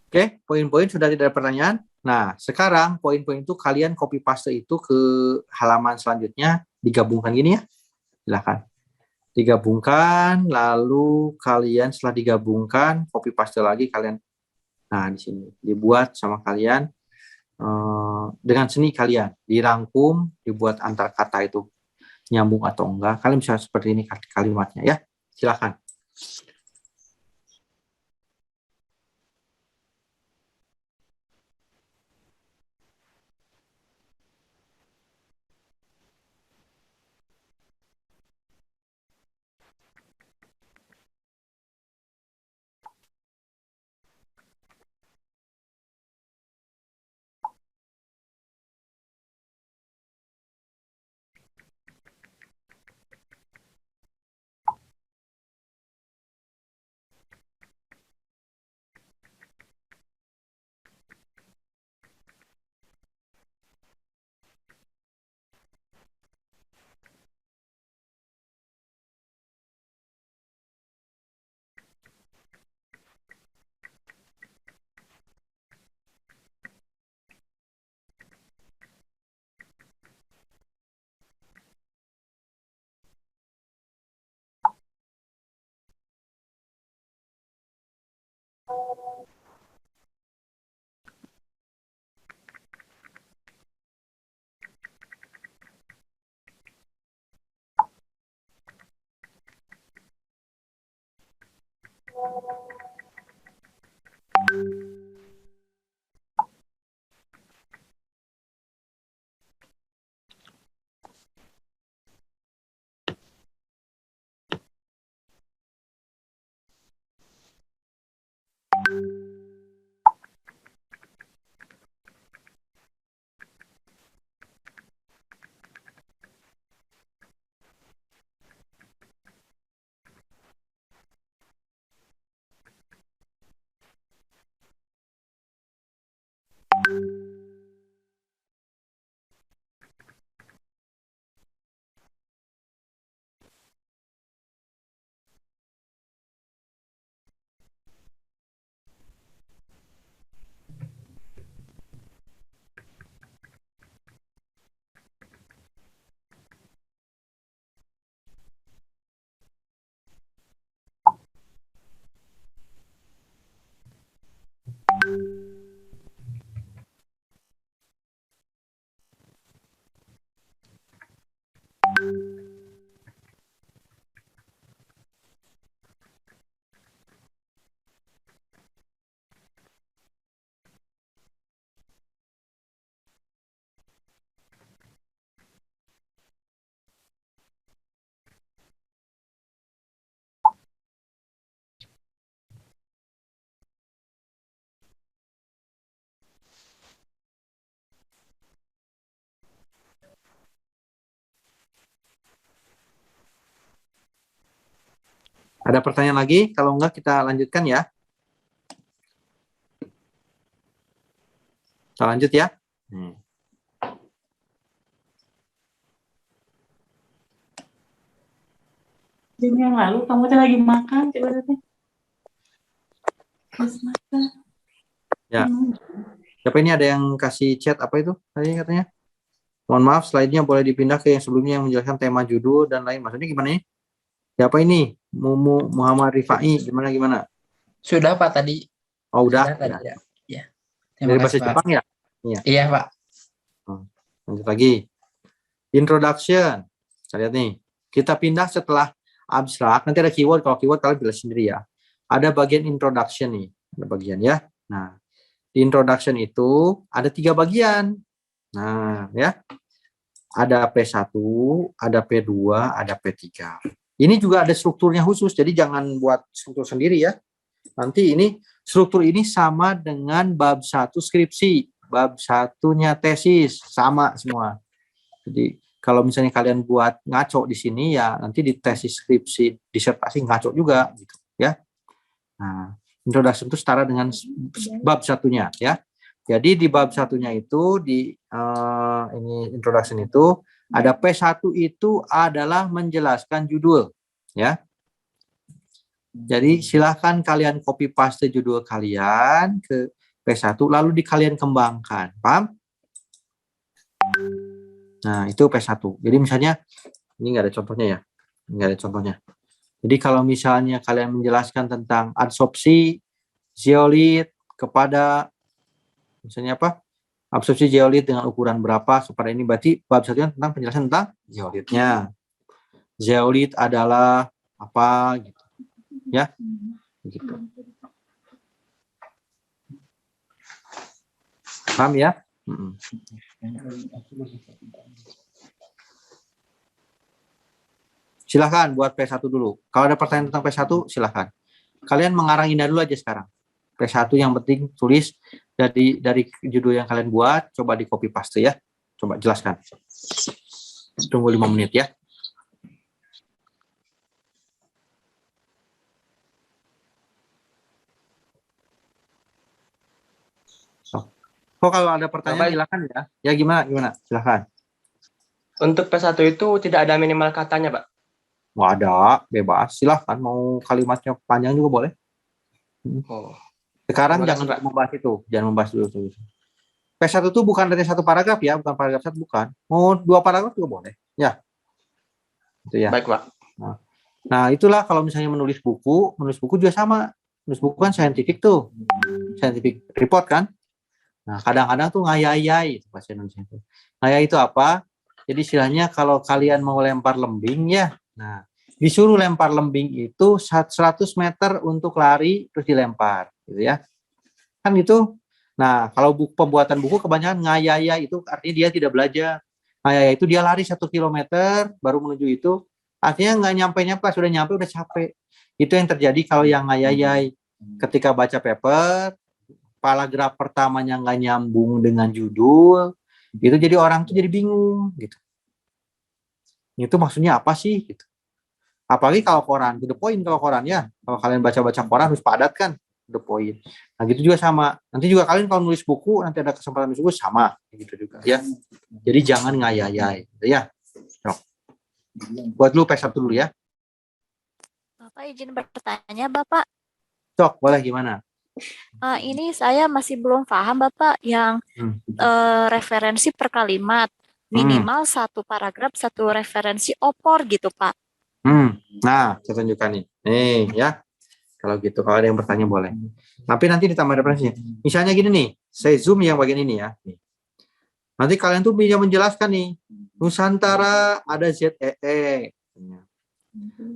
Oke, poin-poin sudah tidak ada pertanyaan. Nah, sekarang poin-poin itu kalian copy paste itu ke halaman selanjutnya, digabungkan gini ya. Silakan. Digabungkan, lalu kalian setelah digabungkan, copy paste lagi kalian. Nah, di sini dibuat sama kalian dengan seni kalian, dirangkum, dibuat antar kata itu nyambung atau enggak. Kalian bisa seperti ini kalimatnya ya. Silakan. Ada pertanyaan lagi? Kalau enggak kita lanjutkan ya. Kita lanjut ya. Jam yang lalu kamu tuh lagi makan, tiba-tiba. Ya. Siapa ini ada yang kasih chat apa itu tadi katanya? Mohon maaf, slide-nya boleh dipindah ke yang sebelumnya yang menjelaskan tema judul dan lain. Maksudnya gimana nih? Siapa ini? Muhammad Rifai, gimana? Sudah Pak tadi. Oh udah. Sudah, tadi, ya. Ya. Dari bahasa kasih, Pak. Jepang ya? Iya. Iya Pak. Lanjut lagi. Introduction. Kita lihat nih. Kita pindah setelah abstrak. Nanti ada keyword. Kalau keyword kalian pilih sendiri ya. Ada bagian introduction nih. Ada bagian ya. Nah, di introduction itu ada 3 bagian. Nah, ya. Ada P1, ada P2, ada P3. Ini juga ada strukturnya khusus, jadi jangan buat struktur sendiri ya. Nanti ini struktur ini sama dengan bab 1 skripsi, bab 1-nya tesis, sama semua. Jadi kalau misalnya kalian buat ngaco di sini ya nanti di tesis skripsi disertasi ngaco juga gitu ya. Nah, introduction itu setara dengan bab 1-nya ya. Jadi di bab 1-nya itu di ini introduction itu ada P1 itu adalah menjelaskan judul ya. Jadi silahkan kalian copy paste judul kalian ke P1 lalu kalian kembangkan. Paham? Nah, itu P1. Jadi misalnya ini enggak ada contohnya ya. Enggak ada contohnya. Jadi kalau misalnya kalian menjelaskan tentang adsorpsi zeolit kepada misalnya apa? Absorpsi zeolit dengan ukuran berapa kepada ini berarti bab 1 tentang penjelasan tentang zeolitnya. Zeolit adalah apa gitu. Ya. Gitu. Paham ya? Silahkan buat P1 dulu. Kalau ada pertanyaan tentang P1 silahkan. Kalian mengarang indah dulu aja sekarang. P1 yang penting tulis dari judul yang kalian buat, coba di copy paste ya. Coba jelaskan. Tunggu 5 menit ya. Oh, kalau ada pertanyaan silakan ya. Ya gimana? Silakan. Untuk P1 itu tidak ada minimal katanya, Pak? Nggak ada, bebas. Silahkan, mau kalimatnya panjang juga boleh. Oh. Sekarang jangan membahas itu. Jangan membahas dulu. P1 itu bukan dari 1 paragraf ya, bukan paragraf 1, bukan. Mau 2 paragraf juga boleh. Ya. Itu ya. Baik, Pak. Nah, itulah kalau misalnya menulis buku juga sama. Menulis buku kan scientific tuh. Scientific report kan. Nah, kadang-kadang tuh ngayai bahasa Indonesia itu. Ngayai itu apa? Jadi istilahnya kalau kalian mau lempar lembing ya. Nah, disuruh lempar lembing itu 100 meter untuk lari terus dilempar gitu ya. Kan gitu. Nah, kalau pembuatan buku kebanyakan ngayaya itu artinya dia tidak belajar. Ngayaya itu dia lari 1 kilometer baru menuju itu. Artinya nggak nyampe-nyampe, sudah nyampe udah capek. Itu yang terjadi kalau yang ngayayai. Ketika baca paper, paragraf pertamanya nggak nyambung dengan judul, itu jadi orang tuh jadi bingung gitu. Itu maksudnya apa sih gitu. Apalagi kalau koran, to the point kalau koran ya. Kalau kalian baca-baca koran harus padat kan. the point. Nah gitu juga sama. Nanti juga kalian kalau nulis buku nanti ada kesempatan nulis buku sama gitu juga ya. Jadi jangan ngayai gitu ya. Sok. Buat dulu PS1 dulu ya. Bapak izin bertanya, Bapak. Sok, boleh gimana? Ini saya masih belum paham, Bapak, yang referensi per kalimat. Minimal satu paragraf, satu referensi opor gitu, Pak. Nah, saya tunjukkan nih. Nih ya. Kalau gitu, kalau ada yang bertanya boleh. Tapi nanti ditambah referensinya. Misalnya gini nih, saya zoom yang bagian ini ya. Nih. Nanti kalian tuh bisa menjelaskan nih. Nusantara ada ZEE.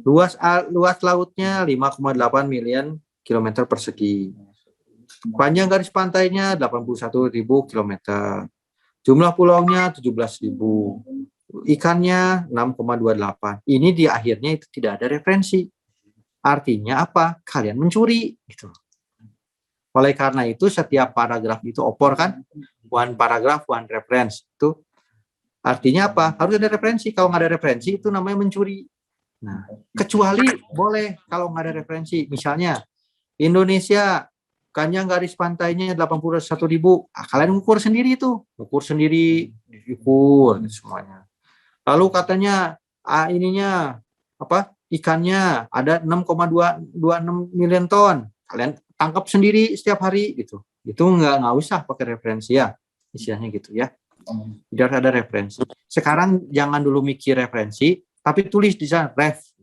Luas lautnya 5,8 miliar kilometer persegi. Panjang garis pantainya 81.000 kilometer. Jumlah pulaunya 17.000. Ikannya 6,28. Ini di akhirnya itu tidak ada referensi. Artinya apa? Kalian mencuri gitu. Oleh karena itu setiap paragraf itu opor kan? One paragraph, one reference. Itu artinya apa? Harus ada referensi. Kalau nggak ada referensi itu namanya mencuri. Nah, kecuali boleh kalau nggak ada referensi. Misalnya Indonesia panjang garis pantainya 81.000. Kalian ukur sendiri itu, ukur sendiri, diukur semuanya. Lalu katanya ininya apa? Ikannya ada 6,26 miliar ton. Kalian tangkap sendiri setiap hari gitu. Itu nggak usah pakai referensi ya. Istilahnya gitu ya. Biar ada referensi. Sekarang jangan dulu mikir referensi, tapi tulis di sana ref.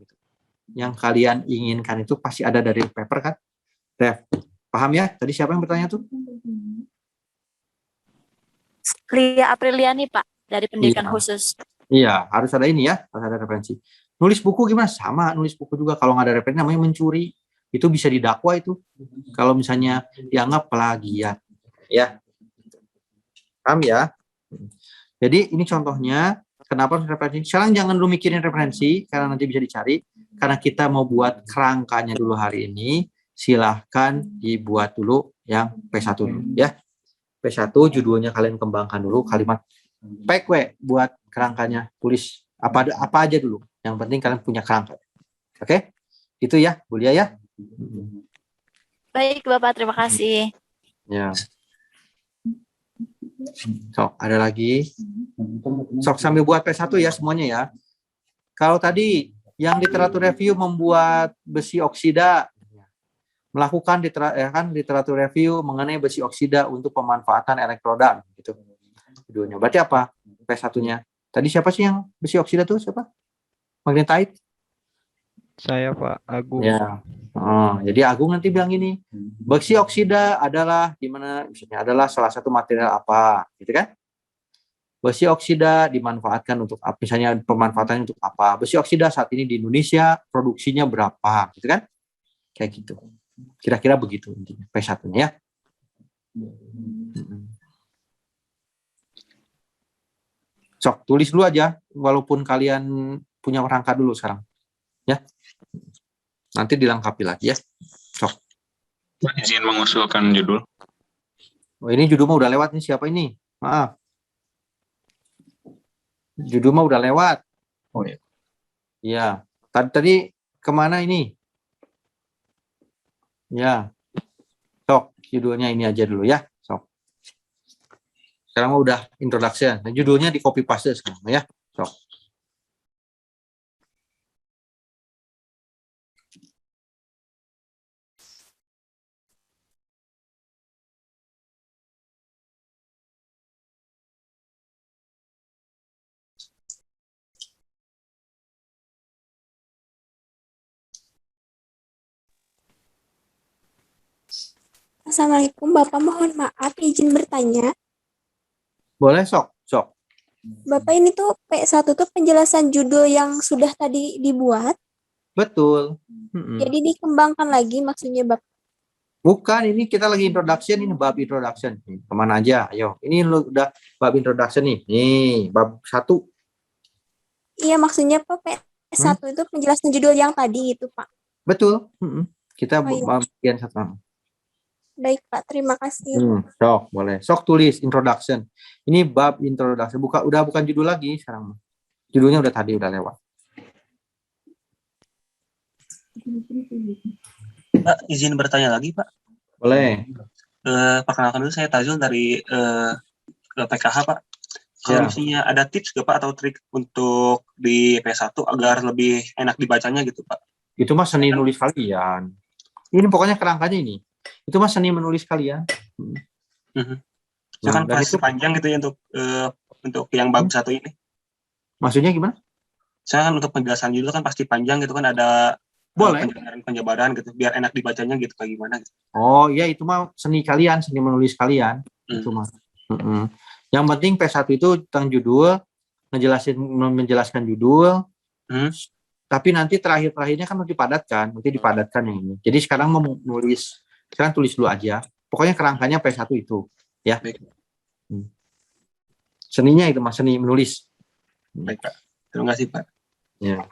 Yang kalian inginkan itu pasti ada dari paper kan? Ref. Paham ya? Tadi siapa yang bertanya tuh? Lia Apriliani, Pak, dari pendidikan khusus. Iya, harus ada ini ya, harus ada referensi. Nulis buku gimana? Sama, nulis buku juga kalau nggak ada referensi namanya mencuri. Itu bisa didakwa itu. Kalau misalnya dianggap plagiat. Ya. Paham ya? Jadi ini contohnya kenapa referensi. Sekarang jangan dulu mikirin referensi karena nanti bisa dicari. Karena kita mau buat kerangkanya dulu hari ini. Silahkan dibuat dulu yang P1 dulu ya. P1 judulnya kalian kembangkan dulu kalimat PQ buat kerangkanya, tulis apa aja dulu. Yang penting kalian punya kerangka. Oke? Itu ya, Bu Lia ya. Baik, Bapak, terima kasih. Ya. Sok, ada lagi. Sok sambil buat P1 ya semuanya ya. Kalau tadi yang literatur review membuat besi oksida, melakukan literatur review mengenai besi oksida untuk pemanfaatan elektroda gitu. Judulnya. Berarti apa? P1-nya. Tadi siapa sih yang besi oksida tuh siapa? Magnetite? Saya Pak Agung. Ya. Jadi Agung nanti bilang ini, besi oksida adalah misalnya adalah salah satu material apa, gitu kan? Besi oksida dimanfaatkan untuk apa? Misalnya pemanfaatannya untuk apa? Besi oksida saat ini di Indonesia produksinya berapa, gitu kan? Kayak gitu. Kira-kira begitu intinya P1-nya ya. Sok, tulis dulu aja walaupun kalian punya rangka dulu sekarang. Ya. Nanti dilengkapi lagi ya. Sok. Izin mengusulkan judul. Oh, ini judul mah udah lewat nih, siapa ini? Maaf. Judul mah udah lewat. Oh iya. Iya. Tadi kemana ini? Ya, sok judulnya ini aja dulu ya, sok. Sekarang mah udah introduction, nah, judulnya di copy paste sekarang ya, sok. Assalamualaikum Bapak, mohon maaf izin bertanya. Boleh sok. Bapak ini tuh P1 tuh penjelasan judul yang sudah tadi dibuat. Betul. Jadi dikembangkan lagi maksudnya Bapak. Bukan, ini kita lagi introduction, ini bab introduction. Kemana aja, ayo. Ini lu udah bab introduction nih. Nih, bab 1. Iya maksudnya Pak P1 itu penjelasan judul yang tadi itu Pak. Betul. Kita iya. bagian 1. Baik Pak, terima kasih. Sok, boleh. Sok tulis introduction. Ini bab introduction. Udah bukan judul lagi sekarang. Judulnya udah tadi udah lewat. Pak, izin bertanya lagi, Pak. Boleh. Perkenalkan dulu, saya Tazul dari PKH, Pak. Kalau misalnya ada tips nggak Pak atau trik untuk di P1 agar lebih enak dibacanya gitu Pak? Itu mah seni nulis kalian. Ini pokoknya kerangkanya ini. Itu mah seni menulis kalian. Itu kan pasti panjang gitu ya untuk yang bab 1 ini. Maksudnya gimana? Saya kan untuk penjelasan judul kan pasti panjang gitu kan, ada penjabaran gitu biar enak dibacanya gitu kayak gimana gitu. Oh iya, itu mah seni kalian, seni menulis kalian. Itu mah. Yang penting P1 itu tentang judul, menjelaskan judul. Tapi nanti terakhirnya kan nanti dipadatkan yang ini. Jadi sekarang mau nulis, sekarang tulis dulu aja. Pokoknya kerangkanya P1 itu, ya. Seninya itu mas, seni menulis. Baik Pak, terima kasih Pak. Ya.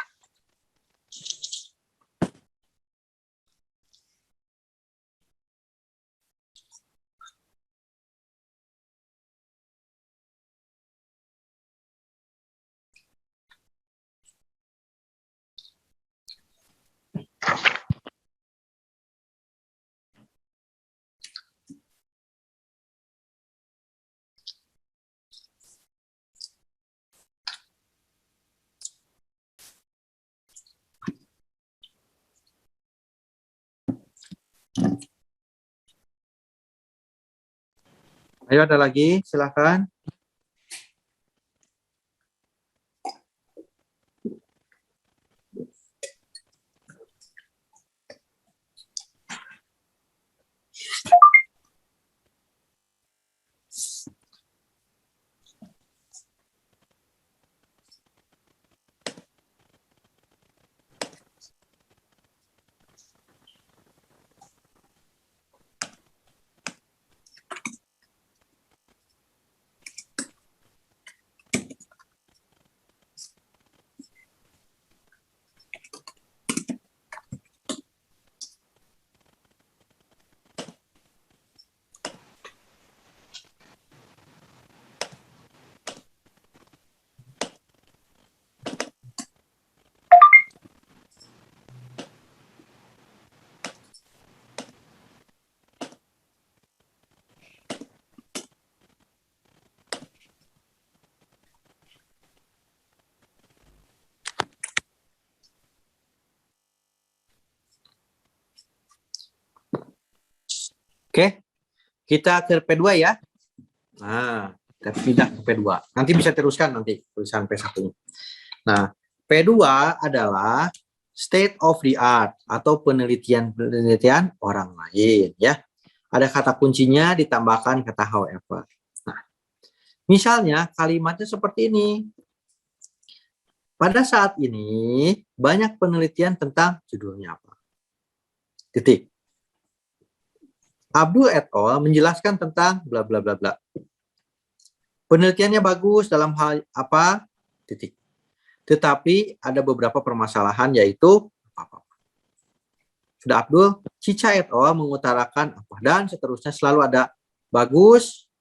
Ayo, ada lagi, silakan. Oke, kita ke P2 ya. Nah, kita pindah ke P2. Nanti bisa teruskan nanti tulisan P1-nya. Nah, P2 adalah state of the art atau penelitian orang lain ya. Ada kata kuncinya ditambahkan kata however. Nah, misalnya kalimatnya seperti ini. Pada saat ini banyak penelitian tentang judulnya apa. Titik. Abdul et al. Menjelaskan tentang bla bla bla bla. Penelitiannya bagus dalam hal apa? Titik. Tetapi ada beberapa permasalahan yaitu apa? Sudah Abdul, Cica et al. Mengutarakan apa dan seterusnya selalu ada bagus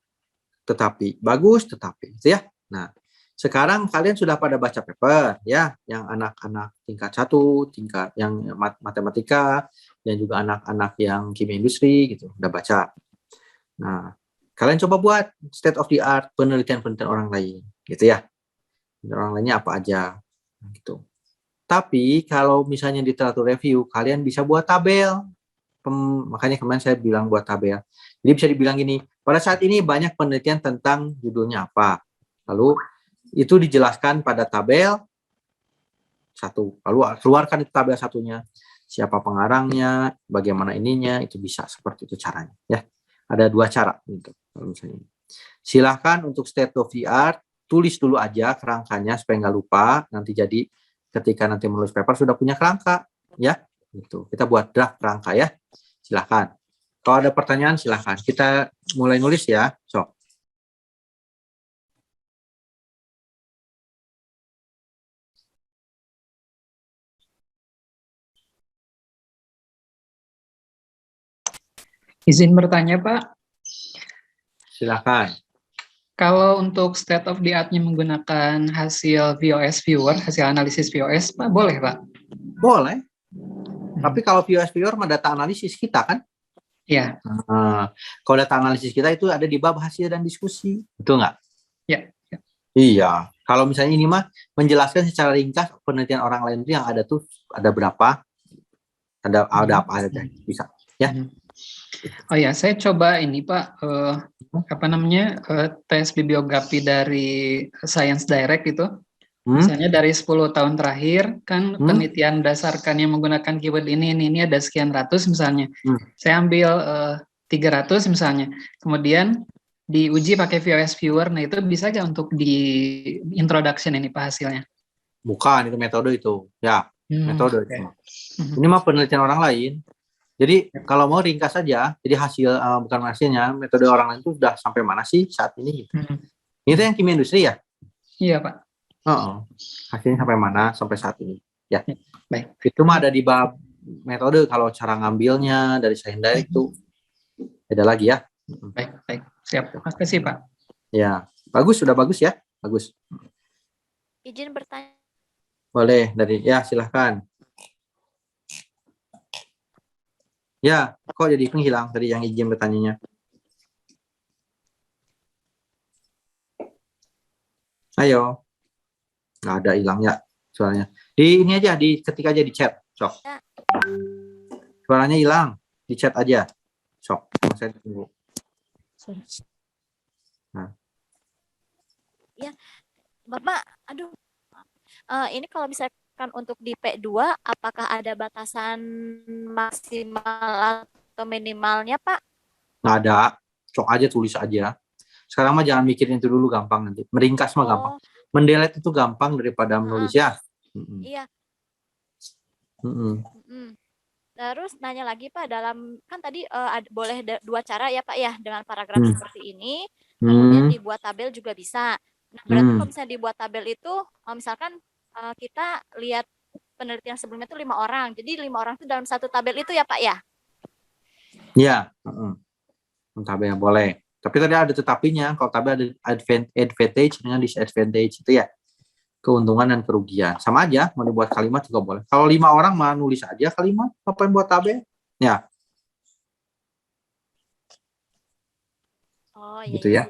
tetapi, bagus tetapi, gitu ya. Nah, sekarang kalian sudah pada baca paper ya, yang anak-anak tingkat 1, tingkat yang matematika, dan juga anak-anak yang kimia industri gitu, udah baca. Nah, kalian coba buat state of the art penelitian-penelitian orang lain, gitu ya. Orang lainnya apa aja, gitu. Tapi kalau misalnya di literatur review, kalian bisa buat tabel. Makanya kemarin saya bilang buat tabel. Jadi bisa dibilang gini, pada saat ini banyak penelitian tentang judulnya apa. Lalu itu dijelaskan pada tabel 1. Lalu keluarkan itu tabel 1-nya. Siapa pengarangnya, bagaimana ininya, itu bisa seperti itu caranya. Ya, ada 2 cara gitu. Misalnya. Silahkan untuk state of the art, tulis dulu aja kerangkanya supaya nggak lupa. Nanti jadi ketika nanti menulis paper sudah punya kerangka, ya. Gitu. Kita buat draft kerangka ya. Silahkan. Kalau ada pertanyaan silahkan. Kita mulai nulis ya. So. Izin bertanya, Pak. Silakan. Kalau untuk state of the art-nya menggunakan hasil VOS viewer, hasil analisis VOS, Pak, boleh, Pak? Boleh. Tapi kalau VOS viewer mah data analisis kita kan? Iya. Nah, kalau data analisis kita itu ada di bab hasil dan diskusi, betul nggak? Ya. Iya. Kalau misalnya ini mah menjelaskan secara ringkas penelitian orang lain itu yang ada tuh ada berapa, ada apa aja bisa, ya. Oh ya, saya coba ini Pak, tes bibliografi dari Science Direct itu. Misalnya dari 10 tahun terakhir kan penelitian berdasarkan yang menggunakan keyword ini ada sekian ratus misalnya. Saya ambil 300 misalnya. Kemudian diuji pakai VOS Viewer. Nah, itu bisa nggak untuk di introduction ini Pak hasilnya? Bukan, itu metode itu. Ya, metode itu. Ini mah penelitian orang lain. Jadi kalau mau ringkas saja, jadi hasil bukan hasilnya, metode orang lain itu sudah sampai mana sih saat ini? Gitu. Itu yang kimia industri ya? Iya Pak. Hasilnya sampai mana sampai saat ini? Ya. Baik. Itu mah ada di bab metode. Kalau cara ngambilnya dari Science Direct itu beda lagi ya. Baik. Siap. Terima kasih Pak. Ya, bagus, sudah bagus ya, bagus. Izin bertanya. Boleh ya silahkan. Ya, kok jadi penghilang tadi yang izin bertanyanya? Ayo. Nggak ada hilangnya soalnya. Di ini aja, ketik aja di chat, sok. Suaranya hilang, di chat aja, sok. Saya tunggu. Nah. Ya, Bapak, aduh. Ini kalau misalkan untuk di P2, apakah ada batasan maksimal atau minimalnya, Pak? Nggak ada, sok aja, tulis aja. Sekarang mah jangan mikirin itu dulu, gampang nanti. Meringkas mah gampang. Mendelete itu gampang daripada menulis ya. Iya. Terus nanya lagi Pak, dalam kan tadi boleh dua cara ya Pak ya, dengan paragraf seperti ini, kemudian dibuat tabel juga bisa. Nah, berarti kalau misalnya dibuat tabel itu, misalkan kita lihat penelitian sebelumnya itu 5 orang, jadi 5 orang itu dalam satu tabel itu ya Pak ya? Iya, tabelnya boleh. Tapi tadi ada tetapinya, kalau tabel ada advantage dengan disadvantage itu ya, keuntungan dan kerugian. Sama aja, mau dibuat kalimat juga boleh. Kalau 5 orang mah nulis aja kalimat, ngapain buat tabel? Ya. Oh, gitu ya.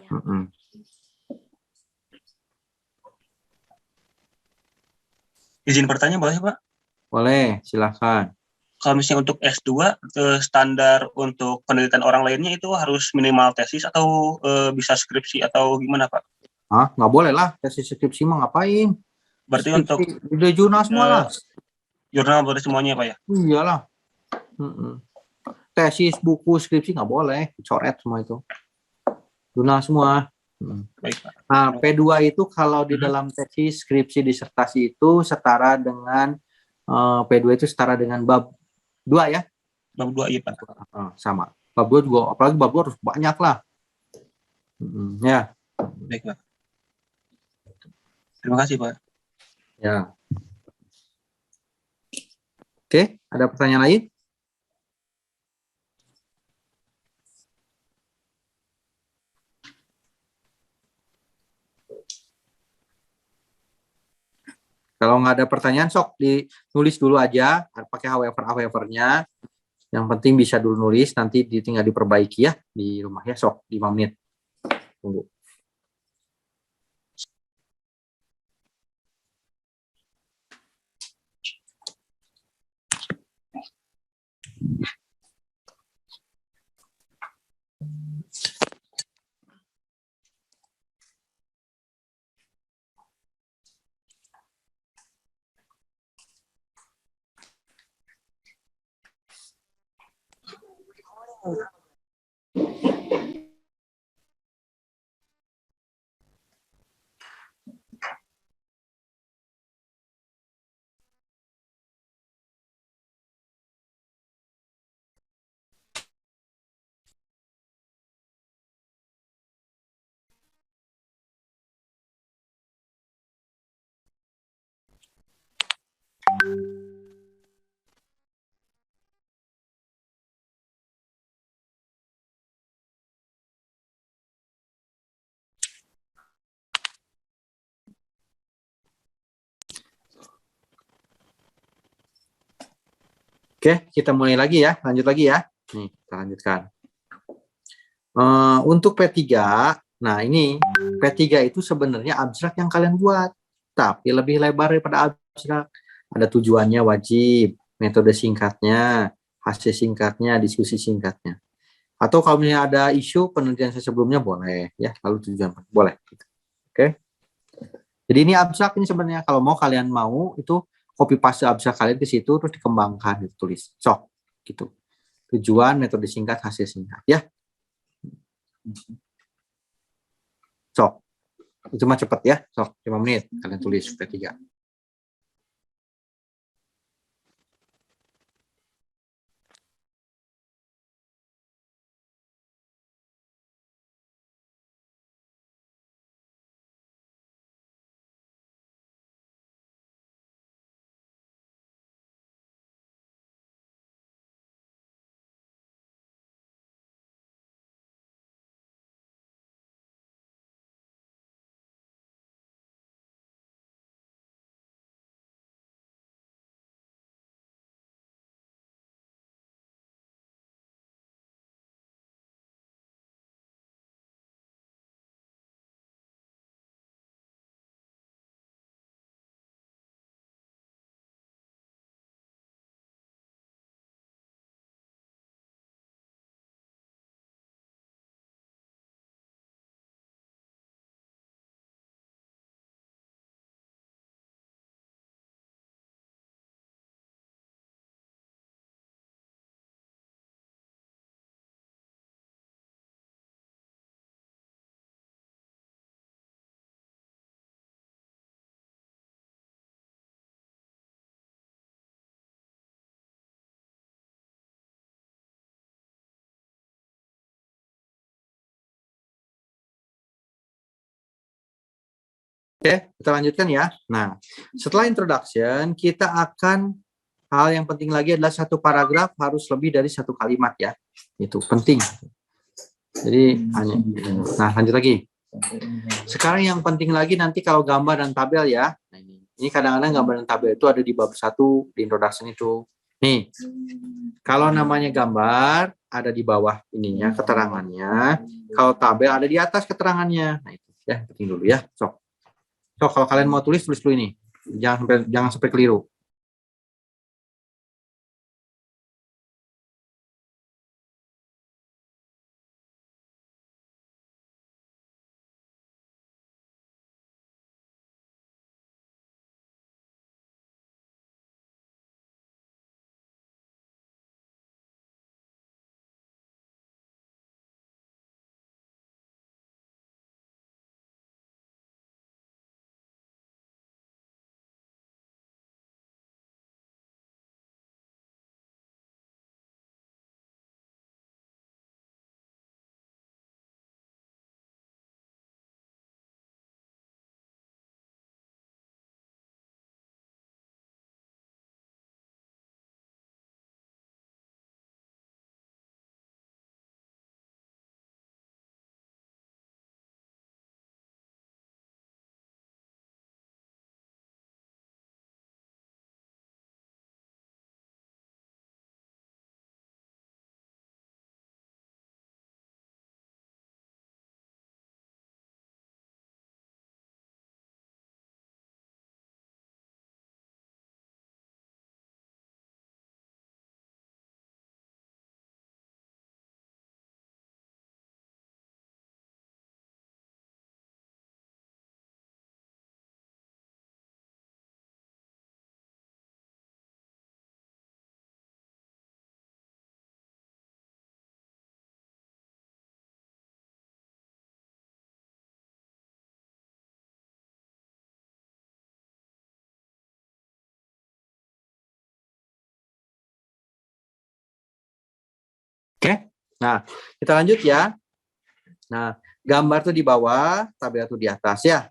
Izin bertanya boleh Pak? Boleh, silakan. Kalau misalnya untuk S2, standar untuk penelitian orang lainnya itu harus minimal tesis atau bisa skripsi atau gimana Pak? Nggak boleh lah, tesis skripsi mah ngapain? Berarti skripsi, untuk udah jurnal semua lah. Jurnal boleh semuanya Pak ya? Iyalah. Tesis, buku, skripsi nggak boleh, coret semua itu. Jurnal semua. Baik Pak. Nah, P2 itu kalau di dalam tesis, skripsi, disertasi itu setara dengan P2 itu setara dengan bab 2 ya? Bab 2 iya Pak. Sama. Bab 2 juga, apalagi bab 2 harus banyak lah. Ya. Baik Pak. Terima kasih Pak. Ya. Oke, ada pertanyaan lain? Kalau nggak ada pertanyaan, sok ditulis dulu aja, pakai however-nya. Yang penting bisa dulu nulis, nanti tinggal diperbaiki ya di rumah ya, sok 5 menit. Tunggu. Oke, kita mulai lagi ya, lanjut lagi ya. Nih, kita lanjutkan. Untuk P3, nah ini P3 itu sebenarnya abstrak yang kalian buat, tapi lebih lebar daripada abstrak. Ada tujuannya wajib, metode singkatnya, hasil singkatnya, diskusi singkatnya. Atau kalau misalnya ada isu penelitian saya sebelumnya boleh, ya, lalu tujuan boleh. Oke. Jadi ini abstrak ini sebenarnya, kalau mau kalian mau itu copy paste abstrak kalian ke situ terus dikembangkan, ditulis. Sok, gitu. Tujuan, metode singkat, hasil singkat, ya. Sok, itu mah cepet ya. Sok, 5 menit kalian tulis P3. Oke, kita lanjutkan ya. Nah, setelah introduction, kita akan hal yang penting lagi adalah satu paragraf harus lebih dari satu kalimat ya. Itu penting. Jadi hanya. Nah, lanjut lagi. Sekarang yang penting lagi nanti kalau gambar dan tabel ya. Nah, ini kadang-kadang gambar dan tabel itu ada di bab 1 di introduction itu. Nih, kalau namanya gambar ada di bawah ininya keterangannya. Kalau tabel ada di atas keterangannya. Nah, itu ya penting dulu ya. So, kalau kalian mau tulis dulu ini. Jangan sampai keliru. Oke, nah kita lanjut ya. Nah, gambar tuh di bawah, tabel tuh di atas ya.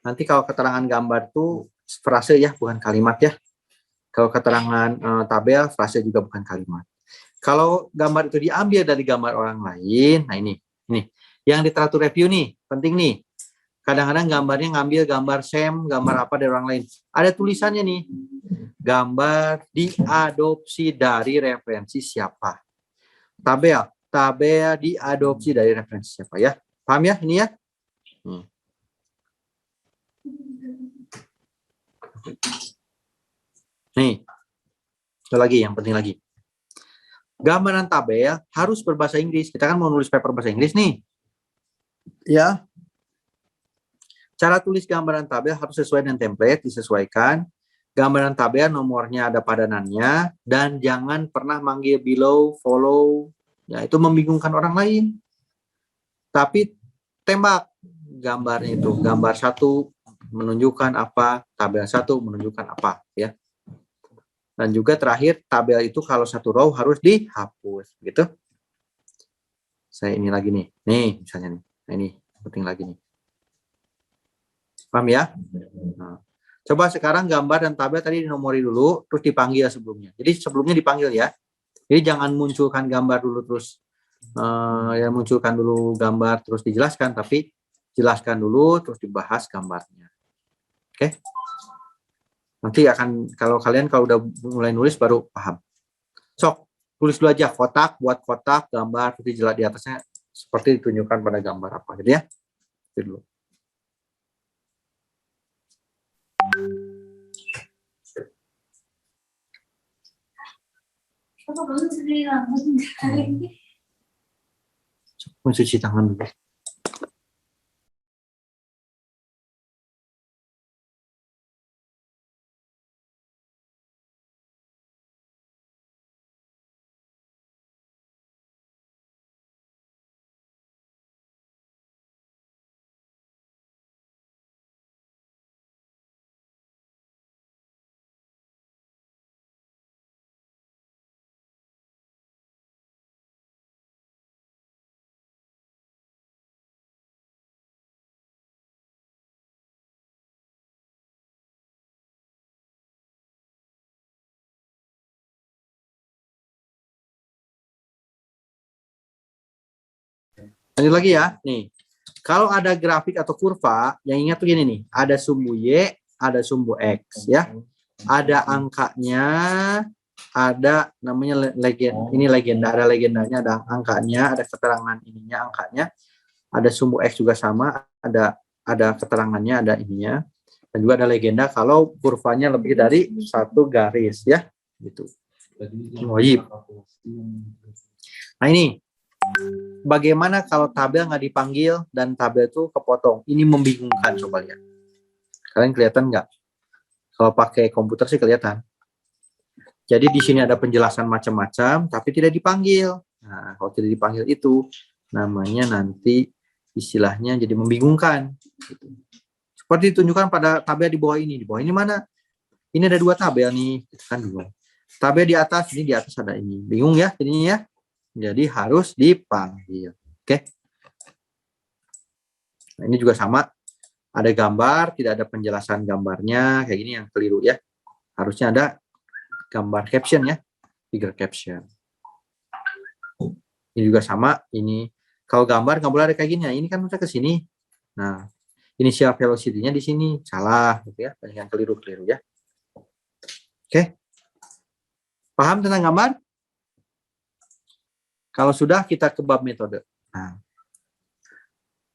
Nanti kalau keterangan gambar tuh frase ya, bukan kalimat ya. Kalau keterangan tabel, frase juga bukan kalimat. Kalau gambar itu diambil dari gambar orang lain, nah ini yang literatur review nih, penting nih. Kadang-kadang gambarnya ngambil gambar SEM, gambar apa dari orang lain. Ada tulisannya nih, gambar diadopsi dari referensi siapa. Tabel diadopsi dari referensi siapa ya? Paham ya ini ya? Nih, itu lagi yang penting lagi. Gambaran tabel harus berbahasa Inggris. Kita kan mau nulis paper bahasa Inggris nih. Ya. Cara tulis gambaran tabel harus sesuai dengan template, disesuaikan. Gambaran tabel nomornya ada padanannya dan jangan pernah manggil below, follow. Ya, itu membingungkan orang lain. Tapi tembak gambarnya itu. Gambar 1 menunjukkan apa, tabel 1 menunjukkan apa, ya. Dan juga terakhir tabel itu kalau 1 row harus dihapus, gitu. Saya ini lagi nih. Nih, misalnya nih. Nah, ini penting lagi nih. Paham ya? Nah, coba sekarang gambar dan tabel tadi dinomori dulu, terus dipanggil sebelumnya. Jadi sebelumnya dipanggil ya. Jadi jangan munculkan gambar dulu terus ya munculkan dulu gambar terus dijelaskan, tapi jelaskan dulu terus dibahas gambarnya. Oke? Nanti akan kalau kalian udah mulai nulis baru paham. Sok, tulis dulu aja kotak, buat kotak, gambar, terus dijelas di atasnya seperti ditunjukkan pada gambar apa gitu ya. Itu dulu. Mencuci tangan dulu. Lanjut lagi ya, nih. Kalau ada grafik atau kurva, yang ingat tuh gini nih, ada sumbu Y, ada sumbu X, ya. Ada angkanya, ada namanya legenda, ini legenda, ada legendanya, ada angkanya, ada keterangan ininya, angkanya. Ada sumbu X juga sama, ada keterangannya, ada ininya. Dan juga ada legenda kalau kurvanya lebih dari 1 garis, ya. Gitu. Wajib. Nah ini. Bagaimana kalau tabel nggak dipanggil dan tabel itu kepotong? Ini membingungkan, coba lihat. Kalian kelihatan nggak? Kalau pakai komputer sih kelihatan. Jadi di sini ada penjelasan macam-macam, tapi tidak dipanggil. Nah, kalau tidak dipanggil itu, namanya nanti istilahnya jadi membingungkan. Seperti ditunjukkan pada tabel di bawah ini. Di bawah ini mana? Ini ada 2 tabel nih, kan dulu. Tabel di atas, ini di atas ada ini. Bingung ya jadinya ya? Jadi harus dipanggil. Oke. Nah, ini juga sama. Ada gambar, tidak ada penjelasan gambarnya. Kayak gini yang keliru ya. Harusnya ada gambar caption ya. Figure caption. Ini juga sama. Ini kalau gambar nggak boleh ada kayak gini. Nah, ini kan bisa ke sini. Nah, initial velocity-nya di sini. Salah. Gitu ya. Banyak yang keliru-keliru ya. Oke. Paham tentang gambar? Kalau sudah, kita ke bab metode. Nah,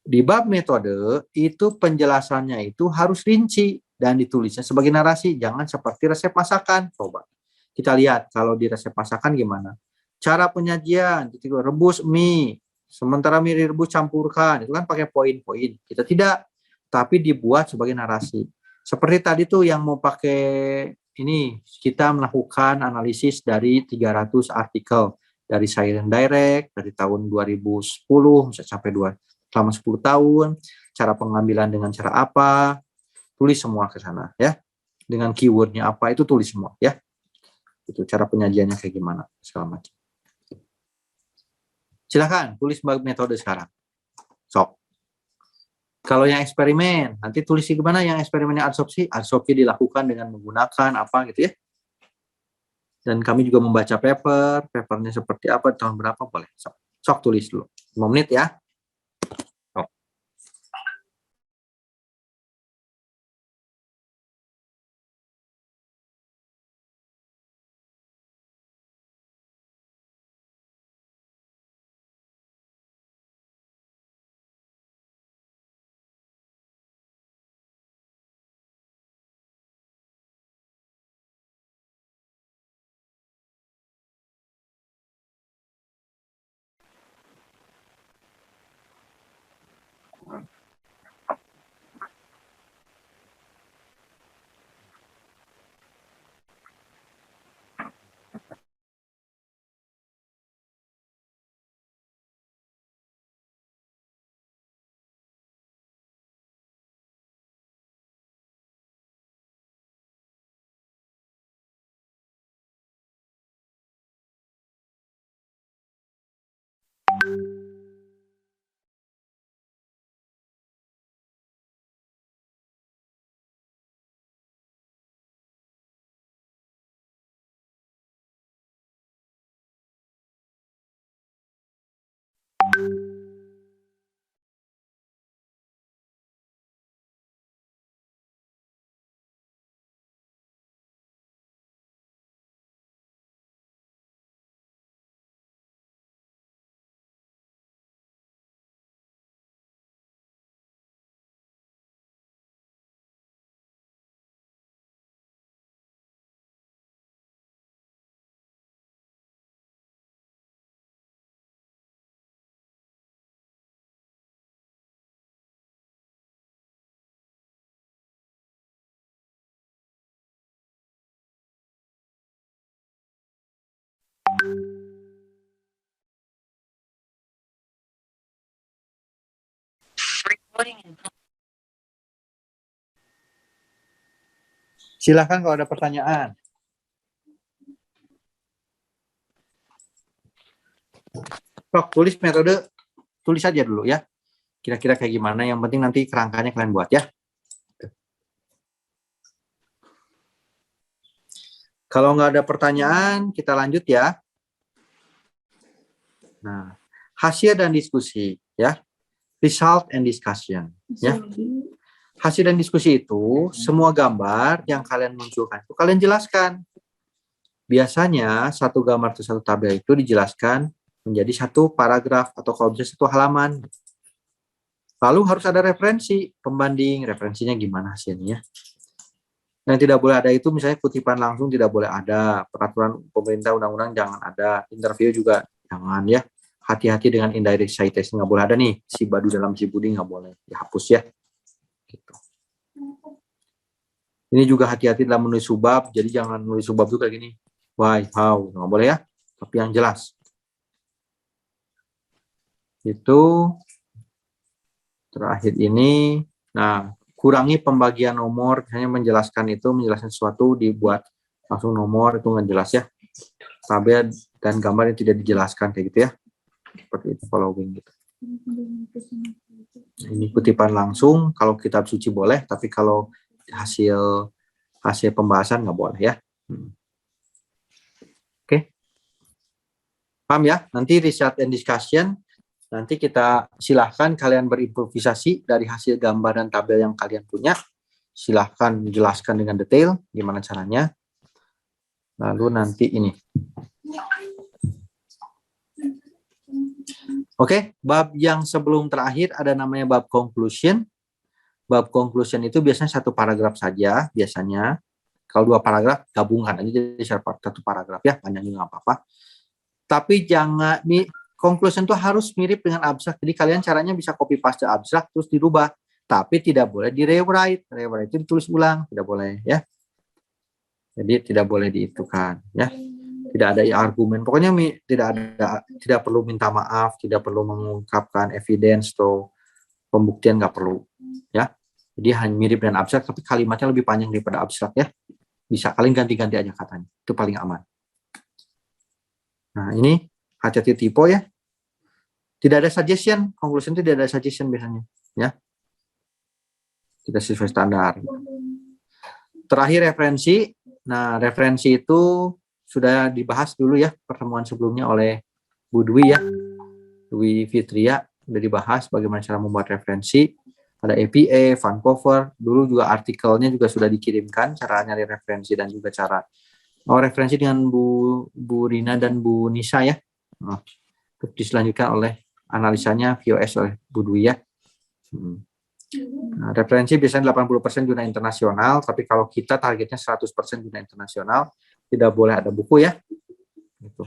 di bab metode, itu penjelasannya itu harus rinci dan ditulisnya sebagai narasi. Jangan seperti resep masakan. Coba. Kita lihat kalau di resep masakan gimana. Cara penyajian, rebus mie. Sementara mie direbus campurkan. Itu kan pakai poin-poin. Kita tidak. Tapi dibuat sebagai narasi. Seperti tadi tuh yang mau pakai ini. Kita melakukan analisis dari 300 artikel. Dari Science Direct, dari tahun 2010 sampai selama 10 tahun, cara pengambilan dengan cara apa, tulis semua ke sana ya. Dengan keywordnya apa itu tulis semua ya. Itu cara penyajiannya kayak gimana segala macam. Silakan tulis metode sekarang. Sok. Kalau yang eksperimen, nanti tulis gimana yang eksperimennya adsorpsi. Adsorpsi dilakukan dengan menggunakan apa gitu ya. Dan kami juga membaca papernya seperti apa, tahun berapa, boleh. Sok tulis dulu. 5 menit ya. Silakan kalau ada pertanyaan. Sok, tulis aja dulu ya. Kira-kira kayak gimana, yang penting nanti kerangkanya kalian buat ya. Kalau nggak ada pertanyaan, kita lanjut ya. Nah, hasil dan diskusi ya. Result and discussion ya. Hasil dan diskusi itu semua gambar yang kalian munculkan itu kalian jelaskan. Biasanya satu gambar atau satu tabel itu dijelaskan menjadi satu paragraf atau kalau bisa satu halaman. Lalu harus ada referensi, pembanding, referensinya gimana hasilnya. Yang tidak boleh ada itu misalnya kutipan langsung tidak boleh ada, peraturan pemerintah undang-undang jangan ada, interview juga jangan ya. Hati-hati dengan indirect citation, nggak boleh ada nih, si Badu dalam si Budi nggak boleh, dihapus ya. Gitu. Ini juga hati-hati dalam menulis subbab, jadi jangan menulis subbab juga gini, why, how, nggak boleh ya, tapi yang jelas. Itu terakhir ini, nah kurangi pembagian nomor, hanya menjelaskan sesuatu dibuat langsung nomor itu nggak jelas ya, tabel dan gambar yang tidak dijelaskan kayak gitu ya, seperti itu following gitu. Ini kutipan langsung, kalau kitab suci boleh, tapi kalau hasil pembahasan nggak boleh ya. Oke, paham ya? Nanti result and discussion. Nanti kita silahkan kalian berimprovisasi dari hasil gambar dan tabel yang kalian punya. Silahkan jelaskan dengan detail gimana caranya. Lalu nanti ini. Oke, bab yang sebelum terakhir ada namanya bab conclusion. Bab conclusion itu biasanya satu paragraf saja biasanya. Kalau dua paragraf gabungkan aja jadi satu paragraf ya, panjang juga nggak apa-apa. Tapi jangan conclusion itu harus mirip dengan abstrak. Jadi kalian caranya bisa copy paste abstrak terus dirubah, tapi tidak boleh di rewrite. Rewrite itu ditulis ulang, tidak boleh ya. Jadi tidak boleh diitukan ya. Tidak ada argumen. Pokoknya tidak perlu minta maaf, tidak perlu mengungkapkan evidence atau pembuktian, nggak perlu ya. Jadi hanya mirip dengan abstrak, tapi kalimatnya lebih panjang daripada abstrak ya. Bisa kalian ganti-ganti aja katanya. Itu paling aman. Nah ini hati-hati typo ya. Tidak ada suggestion, conclusion tidak ada suggestion biasanya, ya. Tidak sesuai standar. Terakhir referensi. Nah, referensi itu sudah dibahas dulu ya pertemuan sebelumnya oleh Bu Dwi ya. Dwi Fitria sudah dibahas bagaimana cara membuat referensi. Ada APA, Vancouver, dulu juga artikelnya juga sudah dikirimkan cara nyari referensi dan juga cara referensi dengan Bu Rina dan Bu Nisa ya. Nah, terus diselanjutkan oleh analisanya VOS oleh Bu Dwi ya. Nah, referensi biasanya 80% jurnal internasional, tapi kalau kita targetnya 100% jurnal internasional, tidak boleh ada buku ya. Gitu.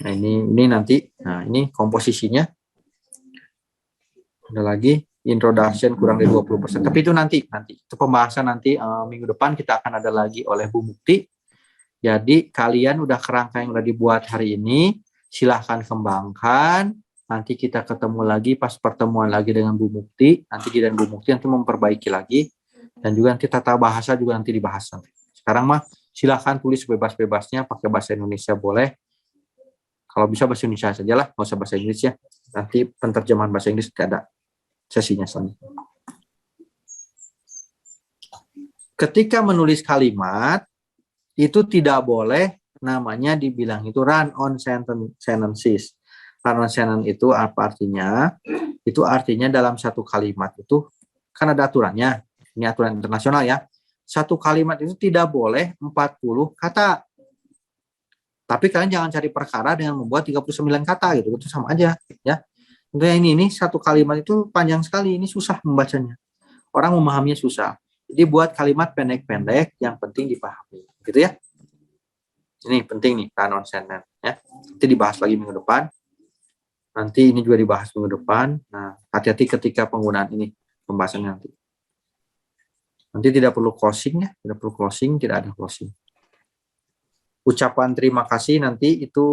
Nah ini nanti, nah ini komposisinya. Ada lagi introduction kurang dari 20%, tapi itu nanti itu pembahasan nanti minggu depan kita akan ada lagi oleh Bu Mukti. Jadi kalian udah kerangka yang udah dibuat hari ini, silahkan kembangkan. Nanti kita ketemu lagi pas pertemuan lagi dengan Bu Mukti. Nanti dan Bu Mukti nanti memperbaiki lagi. Dan juga nanti tata bahasa juga nanti dibahas. Sekarang mah silahkan tulis bebas-bebasnya. Pakai bahasa Indonesia boleh. Kalau bisa bahasa Indonesia saja lah. Nggak usah bahasa Inggris ya. Nanti penterjemahan bahasa Inggris tidak ada sesinya soalnya. Ketika menulis kalimat, itu tidak boleh namanya dibilang itu run on sentences. Run on sentence itu apa artinya? Itu artinya dalam satu kalimat itu kan ada aturannya. Ini aturan internasional ya. Satu kalimat itu tidak boleh 40 kata. Tapi kalian jangan cari perkara dengan membuat 39 kata gitu. Itu sama aja ya. Untuk yang ini satu kalimat itu panjang sekali. Ini susah membacanya. Orang memahaminya susah. Jadi buat kalimat pendek-pendek yang penting dipahami. Gitu ya. Ini penting nih, run on sentence ya. Nanti dibahas lagi minggu depan. Nanti ini juga dibahas minggu depan. Nah, hati-hati ketika penggunaan ini, pembahasannya nanti. Nanti tidak perlu closing ya, tidak perlu closing, tidak ada closing. ucapan terima kasih nanti itu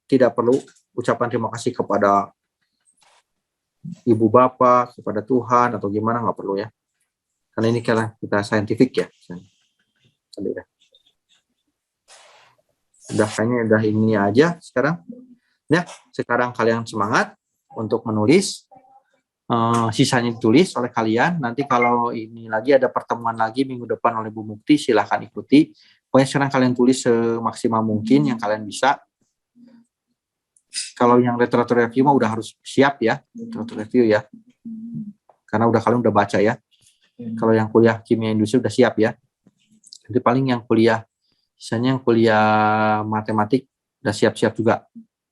tidak perlu ucapan terima kasih kepada ibu bapak, kepada Tuhan atau gimana, nggak perlu ya. Karena ini karena kita saintifik ya. Udah kayaknya udah ini aja sekarang. Ya, sekarang kalian semangat untuk menulis. Sisanya ditulis oleh kalian. Nanti kalau ini lagi ada pertemuan lagi minggu depan oleh Bu Mukti, silahkan ikuti. Pokoknya sekarang kalian tulis semaksimal mungkin yang kalian bisa. Kalau yang literatur review mah udah harus siap ya, literatur review ya. Karena kalian udah baca ya. Kalau yang kuliah kimia industri udah siap ya. Jadi paling yang kuliah, sisanya yang kuliah matematik udah siap-siap juga.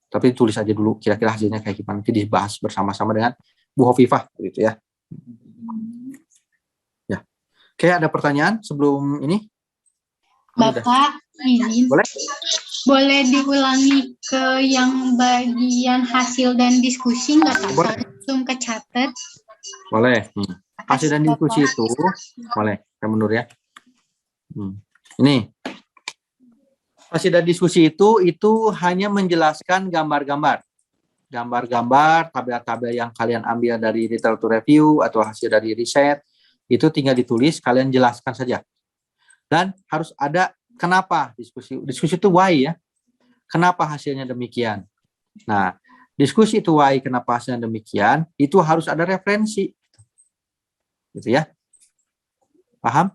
Tapi tulis aja dulu kira-kira hasilnya kayak gimana. Nanti dibahas bersama-sama dengan Bu Hovifah gitu ya. Ya. Oke, ada pertanyaan sebelum ini? Bapak, izin. Boleh diulangi ke yang bagian hasil dan diskusi nggak Pak? Soalnya belum kecatat. Boleh. Hasil dan diskusi itu boleh, saya mundur ya. Ini hasil dan diskusi itu hanya menjelaskan gambar-gambar, tabel-tabel yang kalian ambil dari literatur review atau hasil dari riset, itu tinggal ditulis, kalian jelaskan saja. Dan harus ada kenapa diskusi itu why ya. Kenapa hasilnya demikian? Nah, diskusi itu why, kenapa hasilnya demikian, itu harus ada referensi. Gitu ya. Paham?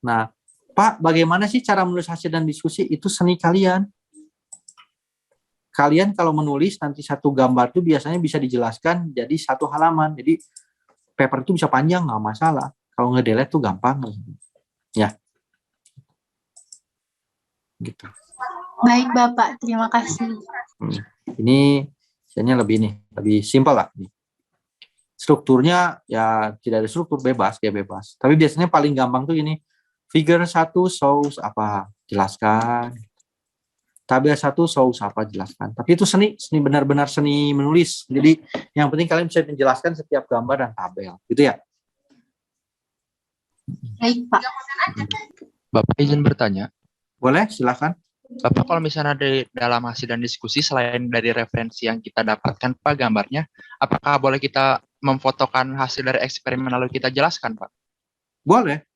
Nah, Pak, bagaimana sih cara menulis hasil dan diskusi? Itu seni kalian. Kalian kalau menulis nanti satu gambar itu biasanya bisa dijelaskan jadi satu halaman. Jadi paper itu bisa panjang, nggak masalah. Kalau nge-delete tuh gampang. Ya. Gitu. Baik Bapak, terima kasih. Ini misalnya lebih simpel lah. Strukturnya ya tidak ada struktur, bebas. Tapi biasanya paling gampang tuh ini. Figure 1 shows apa, jelaskan. Tabel 1 shows apa, jelaskan. Tapi itu seni benar-benar seni menulis. Jadi yang penting kalian bisa menjelaskan setiap gambar dan tabel, gitu ya. Baik Pak. Bapak izin bertanya. Boleh, silakan. Bapak kalau misalnya di dalam hasil dan diskusi selain dari referensi yang kita dapatkan Pak gambarnya, apakah boleh kita memfotokan hasil dari eksperimen lalu kita jelaskan Pak? Boleh.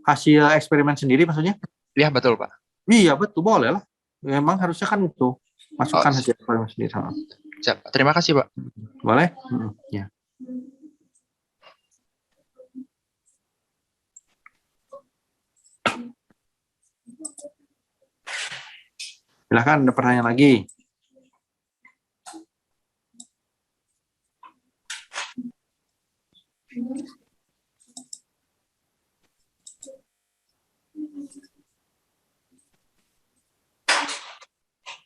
Hasil eksperimen sendiri maksudnya? Iya betul Pak. Iya betul, boleh lah. Memang harusnya kan itu masukkan hasil eksperimen sendiri. Siap. Terima kasih Pak. Boleh? Ya. Silahkan, ada pertanyaan lagi.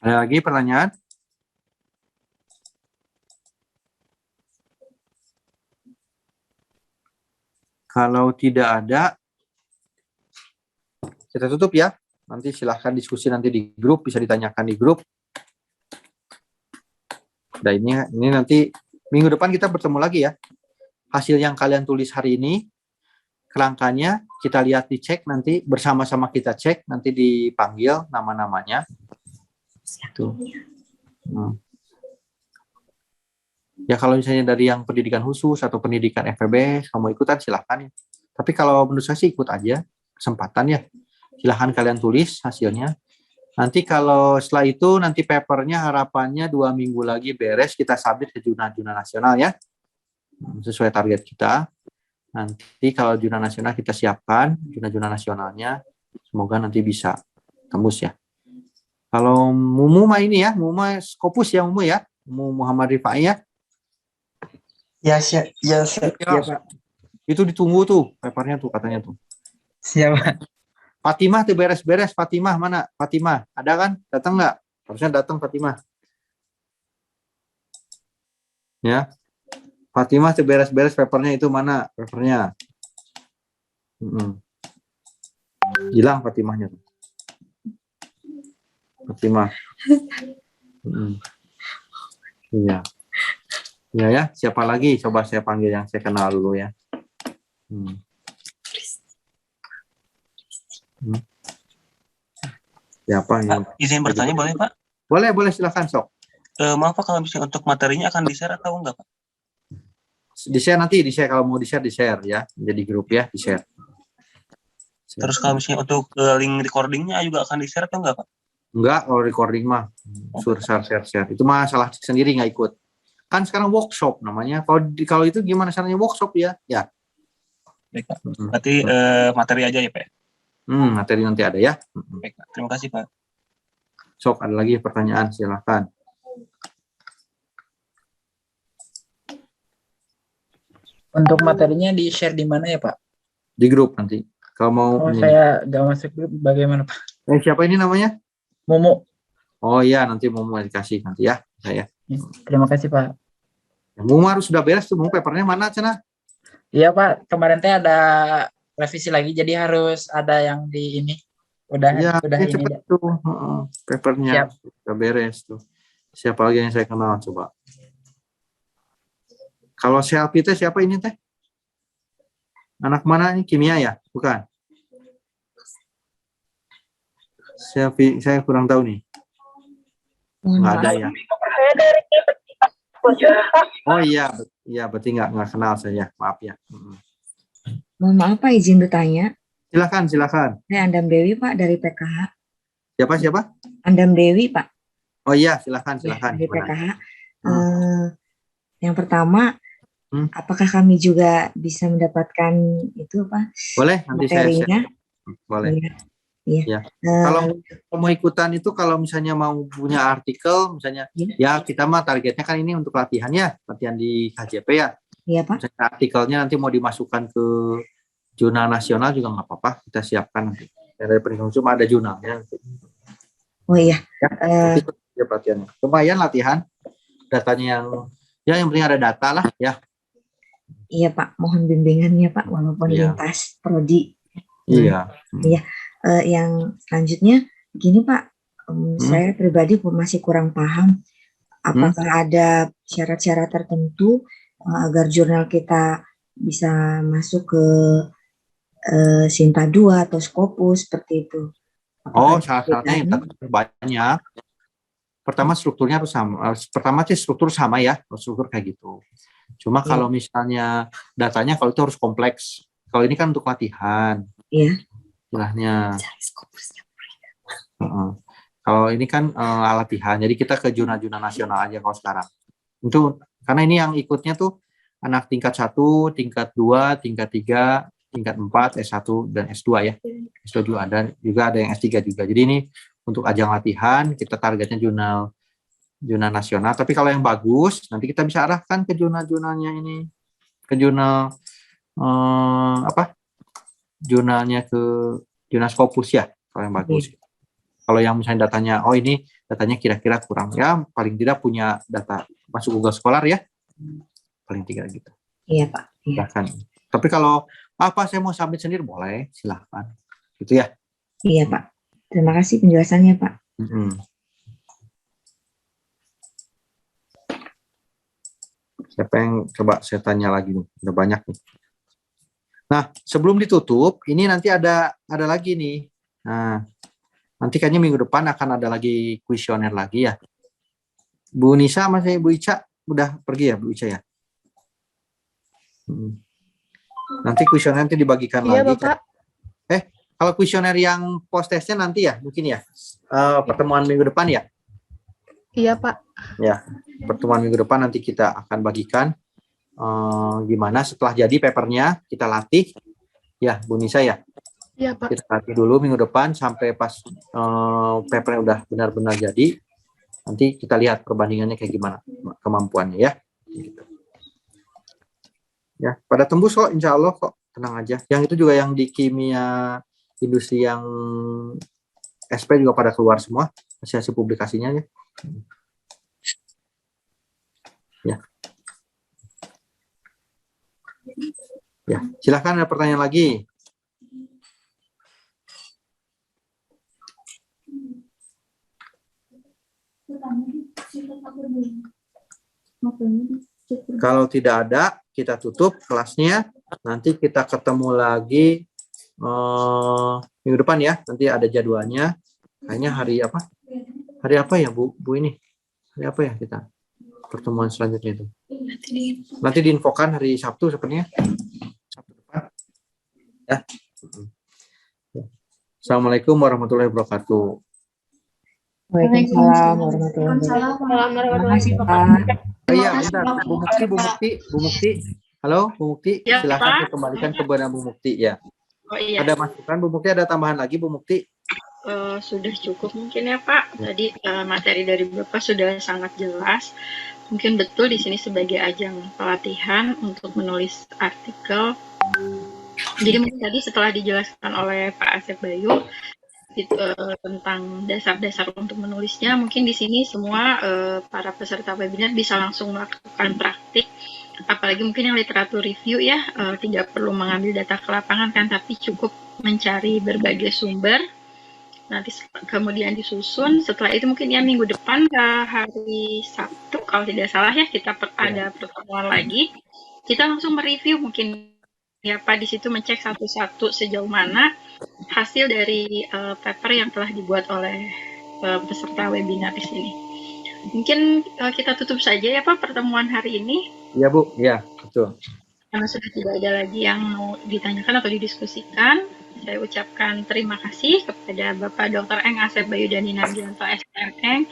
Ada lagi pertanyaan? Kalau tidak ada, kita tutup ya. Nanti silahkan diskusi nanti di grup, bisa ditanyakan di grup. Nah ini nanti minggu depan kita bertemu lagi ya. Hasil yang kalian tulis hari ini, kerangkanya kita lihat, dicek nanti bersama-sama kita cek, nanti dipanggil nama-namanya. Tuh. Ya kalau misalnya dari yang pendidikan khusus atau pendidikan FEB kamu ikutan silahkan ya. Tapi kalau menurut saya sih ikut aja, kesempatan ya. Silahkan kalian tulis hasilnya. Nanti kalau setelah itu nanti papernya harapannya 2 minggu lagi beres, kita submit ke jurnal-jurnal nasional ya. Sesuai target kita. Nanti kalau jurnal nasional kita siapkan jurnal-jurnal nasionalnya, semoga nanti bisa tembus ya. Kalau Mumu mah ini ya, Mumu Skopus ya, Mumu ya, Mumu Muhammad Rifai ya. Ya, siap. Ya, Pak. Itu ditunggu tuh, papernya tuh katanya tuh. Siap. Fatimah tuh beres-beres, Fatimah mana? Fatimah, ada kan? Datang nggak? Harusnya datang Fatimah. Ya. Fatimah tuh beres-beres papernya itu mana? Papernya. Hilang Fatimahnya tuh. Fatimah. Iya. Iya ya, siapa lagi? Coba saya panggil yang saya kenal dulu ya. Siapa yang Izin bertanya boleh Pak? Boleh silakan sok. Maaf Pak, kalau misalnya untuk materinya akan di-share atau enggak Pak? Di-share nanti, di-share kalau mau di-share ya, jadi grup ya, di-share. Terus kalau misalnya untuk link recordingnya juga akan di-share atau enggak Pak? Enggak, kalau recording mah share. Itu masalah sendiri nggak ikut. Kan sekarang workshop namanya. Kalau itu gimana caranya workshop ya? Ya. Baik Pak. Berarti materi aja ya Pak? Materi nanti ada ya. Baik Pak. Terima kasih Pak. Sok, ada lagi pertanyaan, silakan. Untuk materinya di-share di mana ya Pak? Di grup nanti. Kalau mau. Saya nggak masuk grup, bagaimana Pak? Siapa ini namanya? Momo. Oh iya, nanti Momo dikasih nanti ya. Saya. Terima kasih Pak. Momo harus sudah beres tuh, Momo papernya mana Cina? Iya Pak, kemarin teh ada revisi lagi, jadi harus ada yang di ini. Udah ini cepet tuh. Papernya udah beres tuh. Siapa lagi yang saya kenal coba? Kalau selfie teh siapa ini teh? Anak mana ini? Kimia ya? Bukan? Selfie, saya kurang tahu nih. Nggak ada ya. Oh iya, berarti nggak kenal saya. Maaf ya. Mohon maaf Pak, izin bertanya. Silakan. Saya Andam Dewi Pak dari PKH. Siapa? Andam Dewi Pak. Oh iya, silakan. Dari PKH. Yang pertama, apakah kami juga bisa mendapatkan itu Pak? Boleh, nanti materinya? saya boleh. Iya. Ya. Kalau mau ikutan itu, kalau misalnya mau punya artikel, misalnya, ya kita mah targetnya kan ini untuk latihan ya, latihan di KJP ya. Iya Pak. Misalnya artikelnya nanti mau dimasukkan ke jurnal nasional juga nggak apa-apa, kita siapkan nanti. Dari pendidikan khusus ada jurnalnya. Oh iya. Ya, pelatihannya. Lumayan latihan, datanya yang penting ada data lah ya. Iya Pak, mohon bimbingannya Pak, walaupun lintas prodi. Iya. Iya. Yang selanjutnya gini Pak, saya pribadi masih kurang paham apakah ada syarat-syarat tertentu agar jurnal kita bisa masuk ke Sinta 2 atau Scopus seperti itu. Syarat-syaratnya banyak. Pertama strukturnya harus sama. Pertama sih struktur sama ya, struktur kayak gitu. Cuma kalau misalnya datanya kalau itu harus kompleks. Kalau ini kan untuk latihan. Iya. Istilahnya. Kalau ini kan latihan, jadi kita ke jurnal-jurnal nasional aja kalau sekarang. Itu karena ini yang ikutnya tuh anak tingkat 1, tingkat 2, tingkat 3, tingkat 4, S1 dan S2 ya. S2 juga ada yang S3 juga. Jadi ini untuk ajang latihan, kita targetnya jurnal nasional. Tapi kalau yang bagus, nanti kita bisa arahkan ke jurnal-jurnalnya ini, ke jurnal jurnalnya ke jurnal Scopus ya, kalau yang bagus. Kalau yang misalnya datanya, ini datanya kira-kira kurang ya, paling tidak punya data masuk Google Scholar ya, paling tidak gitu. Iya Pak. Silahkan. Tapi kalau saya mau submit sendiri boleh, silahkan. Gitu ya. Iya Pak. Terima kasih penjelasannya Pak. Siapa yang coba saya tanya lagi nih? Udah banyak nih. Nah, sebelum ditutup, ini nanti ada lagi nih. Nah, nanti kayaknya minggu depan akan ada lagi kuesioner lagi ya. Bu Nisa masih Bu Ica udah pergi ya Bu Ica ya? Nanti kuesioner nanti dibagikan lagi. Bapak. Kalau kuesioner yang post testnya nanti ya, mungkin ya pertemuan minggu depan ya? Iya Pak. Ya, pertemuan minggu depan nanti kita akan bagikan gimana setelah jadi papernya kita latih ya Bu Nisa ya. Iya Pak. Kita latih dulu minggu depan sampai pas papernya udah benar-benar jadi, nanti kita lihat perbandingannya kayak gimana kemampuannya ya. Gitu. Ya, pada tembus kok, insya Allah kok, tenang aja. Yang itu juga yang di kimia industri yang SP juga pada keluar semua hasil publikasinya ya. Ya, silahkan ada pertanyaan lagi. Kalau tidak ada, kita tutup kelasnya. Nanti kita ketemu lagi minggu depan ya. Nanti ada jadwalnya. Kayaknya hari apa? Hari apa ya Bu ini? Hari apa ya kita pertemuan selanjutnya itu? Nanti diinfokan hari Sabtu sepertinya. Sabtu depan. Ya. Assalamualaikum warahmatullahi wabarakatuh. Waalaikumsalam warahmatullahi wabarakatuh. Terima kasih Pak. Oh iya, bentar. Bu Mukti. Halo, Bu Mukti. Ya, Silakan Pak. saya kembalikan kepada Bu Mukti ya. Oh iya. Ada masukan Bu Mukti, ada tambahan lagi Bu Mukti? Sudah cukup mungkin ya Pak. Tadi materi dari Bapak sudah sangat jelas. Mungkin betul di sini sebagai ajang pelatihan untuk menulis artikel. Jadi mungkin tadi setelah dijelaskan oleh Pak Asep Bayu tentang dasar-dasar untuk menulisnya, mungkin di sini semua para peserta webinar bisa langsung melakukan praktik. Apalagi mungkin yang literatur review ya, tidak perlu mengambil data ke lapangan kan, tapi cukup mencari berbagai sumber. Nanti kemudian disusun. Setelah itu mungkin ya minggu depan hari Sabtu kalau tidak salah ya kita ada pertemuan lagi. Kita langsung mereview mungkin ya Pak, di situ mencek satu-satu sejauh mana hasil dari paper yang telah dibuat oleh peserta webinar di sini. Mungkin kita tutup saja ya Pak pertemuan hari ini. Iya Bu, ya betul. Karena sudah tidak ada lagi yang mau ditanyakan atau didiskusikan. Saya ucapkan terima kasih kepada Bapak Dr. Eng Asep Bayu dan Nargianto SMM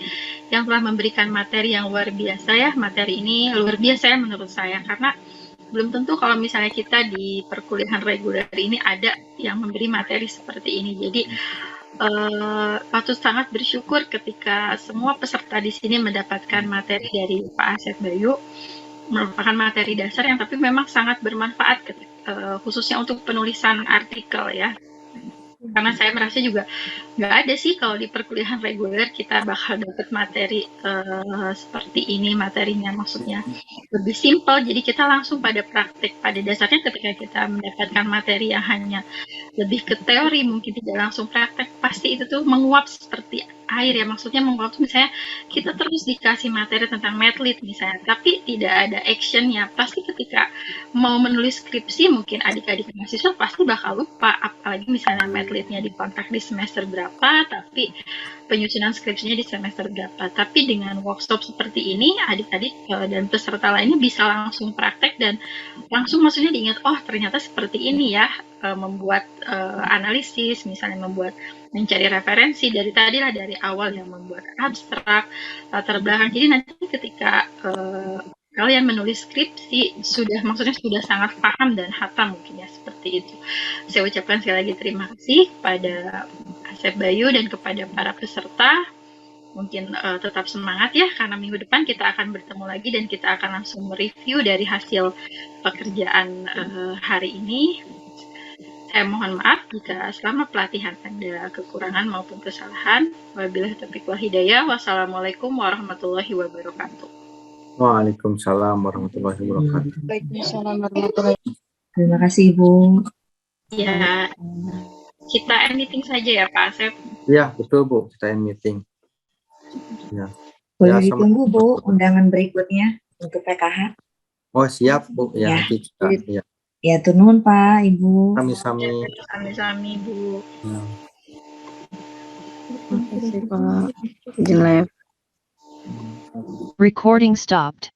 yang telah memberikan materi yang luar biasa ya. Materi ini luar biasa ya menurut saya, karena belum tentu kalau misalnya kita di perkuliahan reguler ini ada yang memberi materi seperti ini. Jadi patut sangat bersyukur ketika semua peserta di sini mendapatkan materi dari Pak Asep Bayu, merupakan materi dasar yang tapi memang sangat bermanfaat khususnya untuk penulisan artikel ya. Karena saya merasa juga nggak ada sih kalau di perkuliahan reguler kita bakal dapat materi seperti ini, materinya maksudnya lebih simpel. Jadi kita langsung pada praktik. Pada dasarnya ketika kita mendapatkan materi yang hanya lebih ke teori, mungkin tidak langsung praktek, pasti itu tuh menguap seperti air ya. Maksudnya menguap tuh misalnya kita terus dikasih materi tentang medlit misalnya, tapi tidak ada actionnya. Pasti ketika mau menulis skripsi mungkin adik-adik mahasiswa pasti bakal lupa, apalagi misalnya medlitnya dikontrak di semester berapa, tapi penyusunan skripsinya di semester berapa. Tapi dengan workshop seperti ini, adik-adik dan peserta lainnya bisa langsung praktek dan langsung maksudnya diingat, oh ternyata seperti ini ya, membuat analisis, misalnya mencari referensi dari tadi lah, dari awal yang membuat abstrak, latar belakang. Jadi nanti ketika kalian menulis skripsi maksudnya sudah sangat paham dan hatam mungkin ya, seperti itu. Saya ucapkan sekali lagi terima kasih kepada Asep Bayu dan kepada para peserta. Mungkin tetap semangat ya, karena minggu depan kita akan bertemu lagi dan kita akan langsung mereview dari hasil pekerjaan hari ini. Saya mohon maaf jika selama pelatihan ada kekurangan maupun kesalahan. Wabillahi taufiq wal hidayah. Wassalamualaikum warahmatullahi wabarakatuh. Waalaikumsalam warahmatullahi wabarakatuh. Waalaikumsalam warahmatullahi wabarakatuh. Terima kasih Ibu. Ya, kita end meeting saja ya Pak Asep. Ya betul Bu, kita end meeting. Ya. Boleh ditunggu Bu undangan berikutnya untuk PKH. Oh siap Bu, ya, nanti kita. Ya. Ya, turun Pak, Ibu. Sami-sami. Sami-sami, Bu. Terima kasih Pak. Izin live. Recording stopped.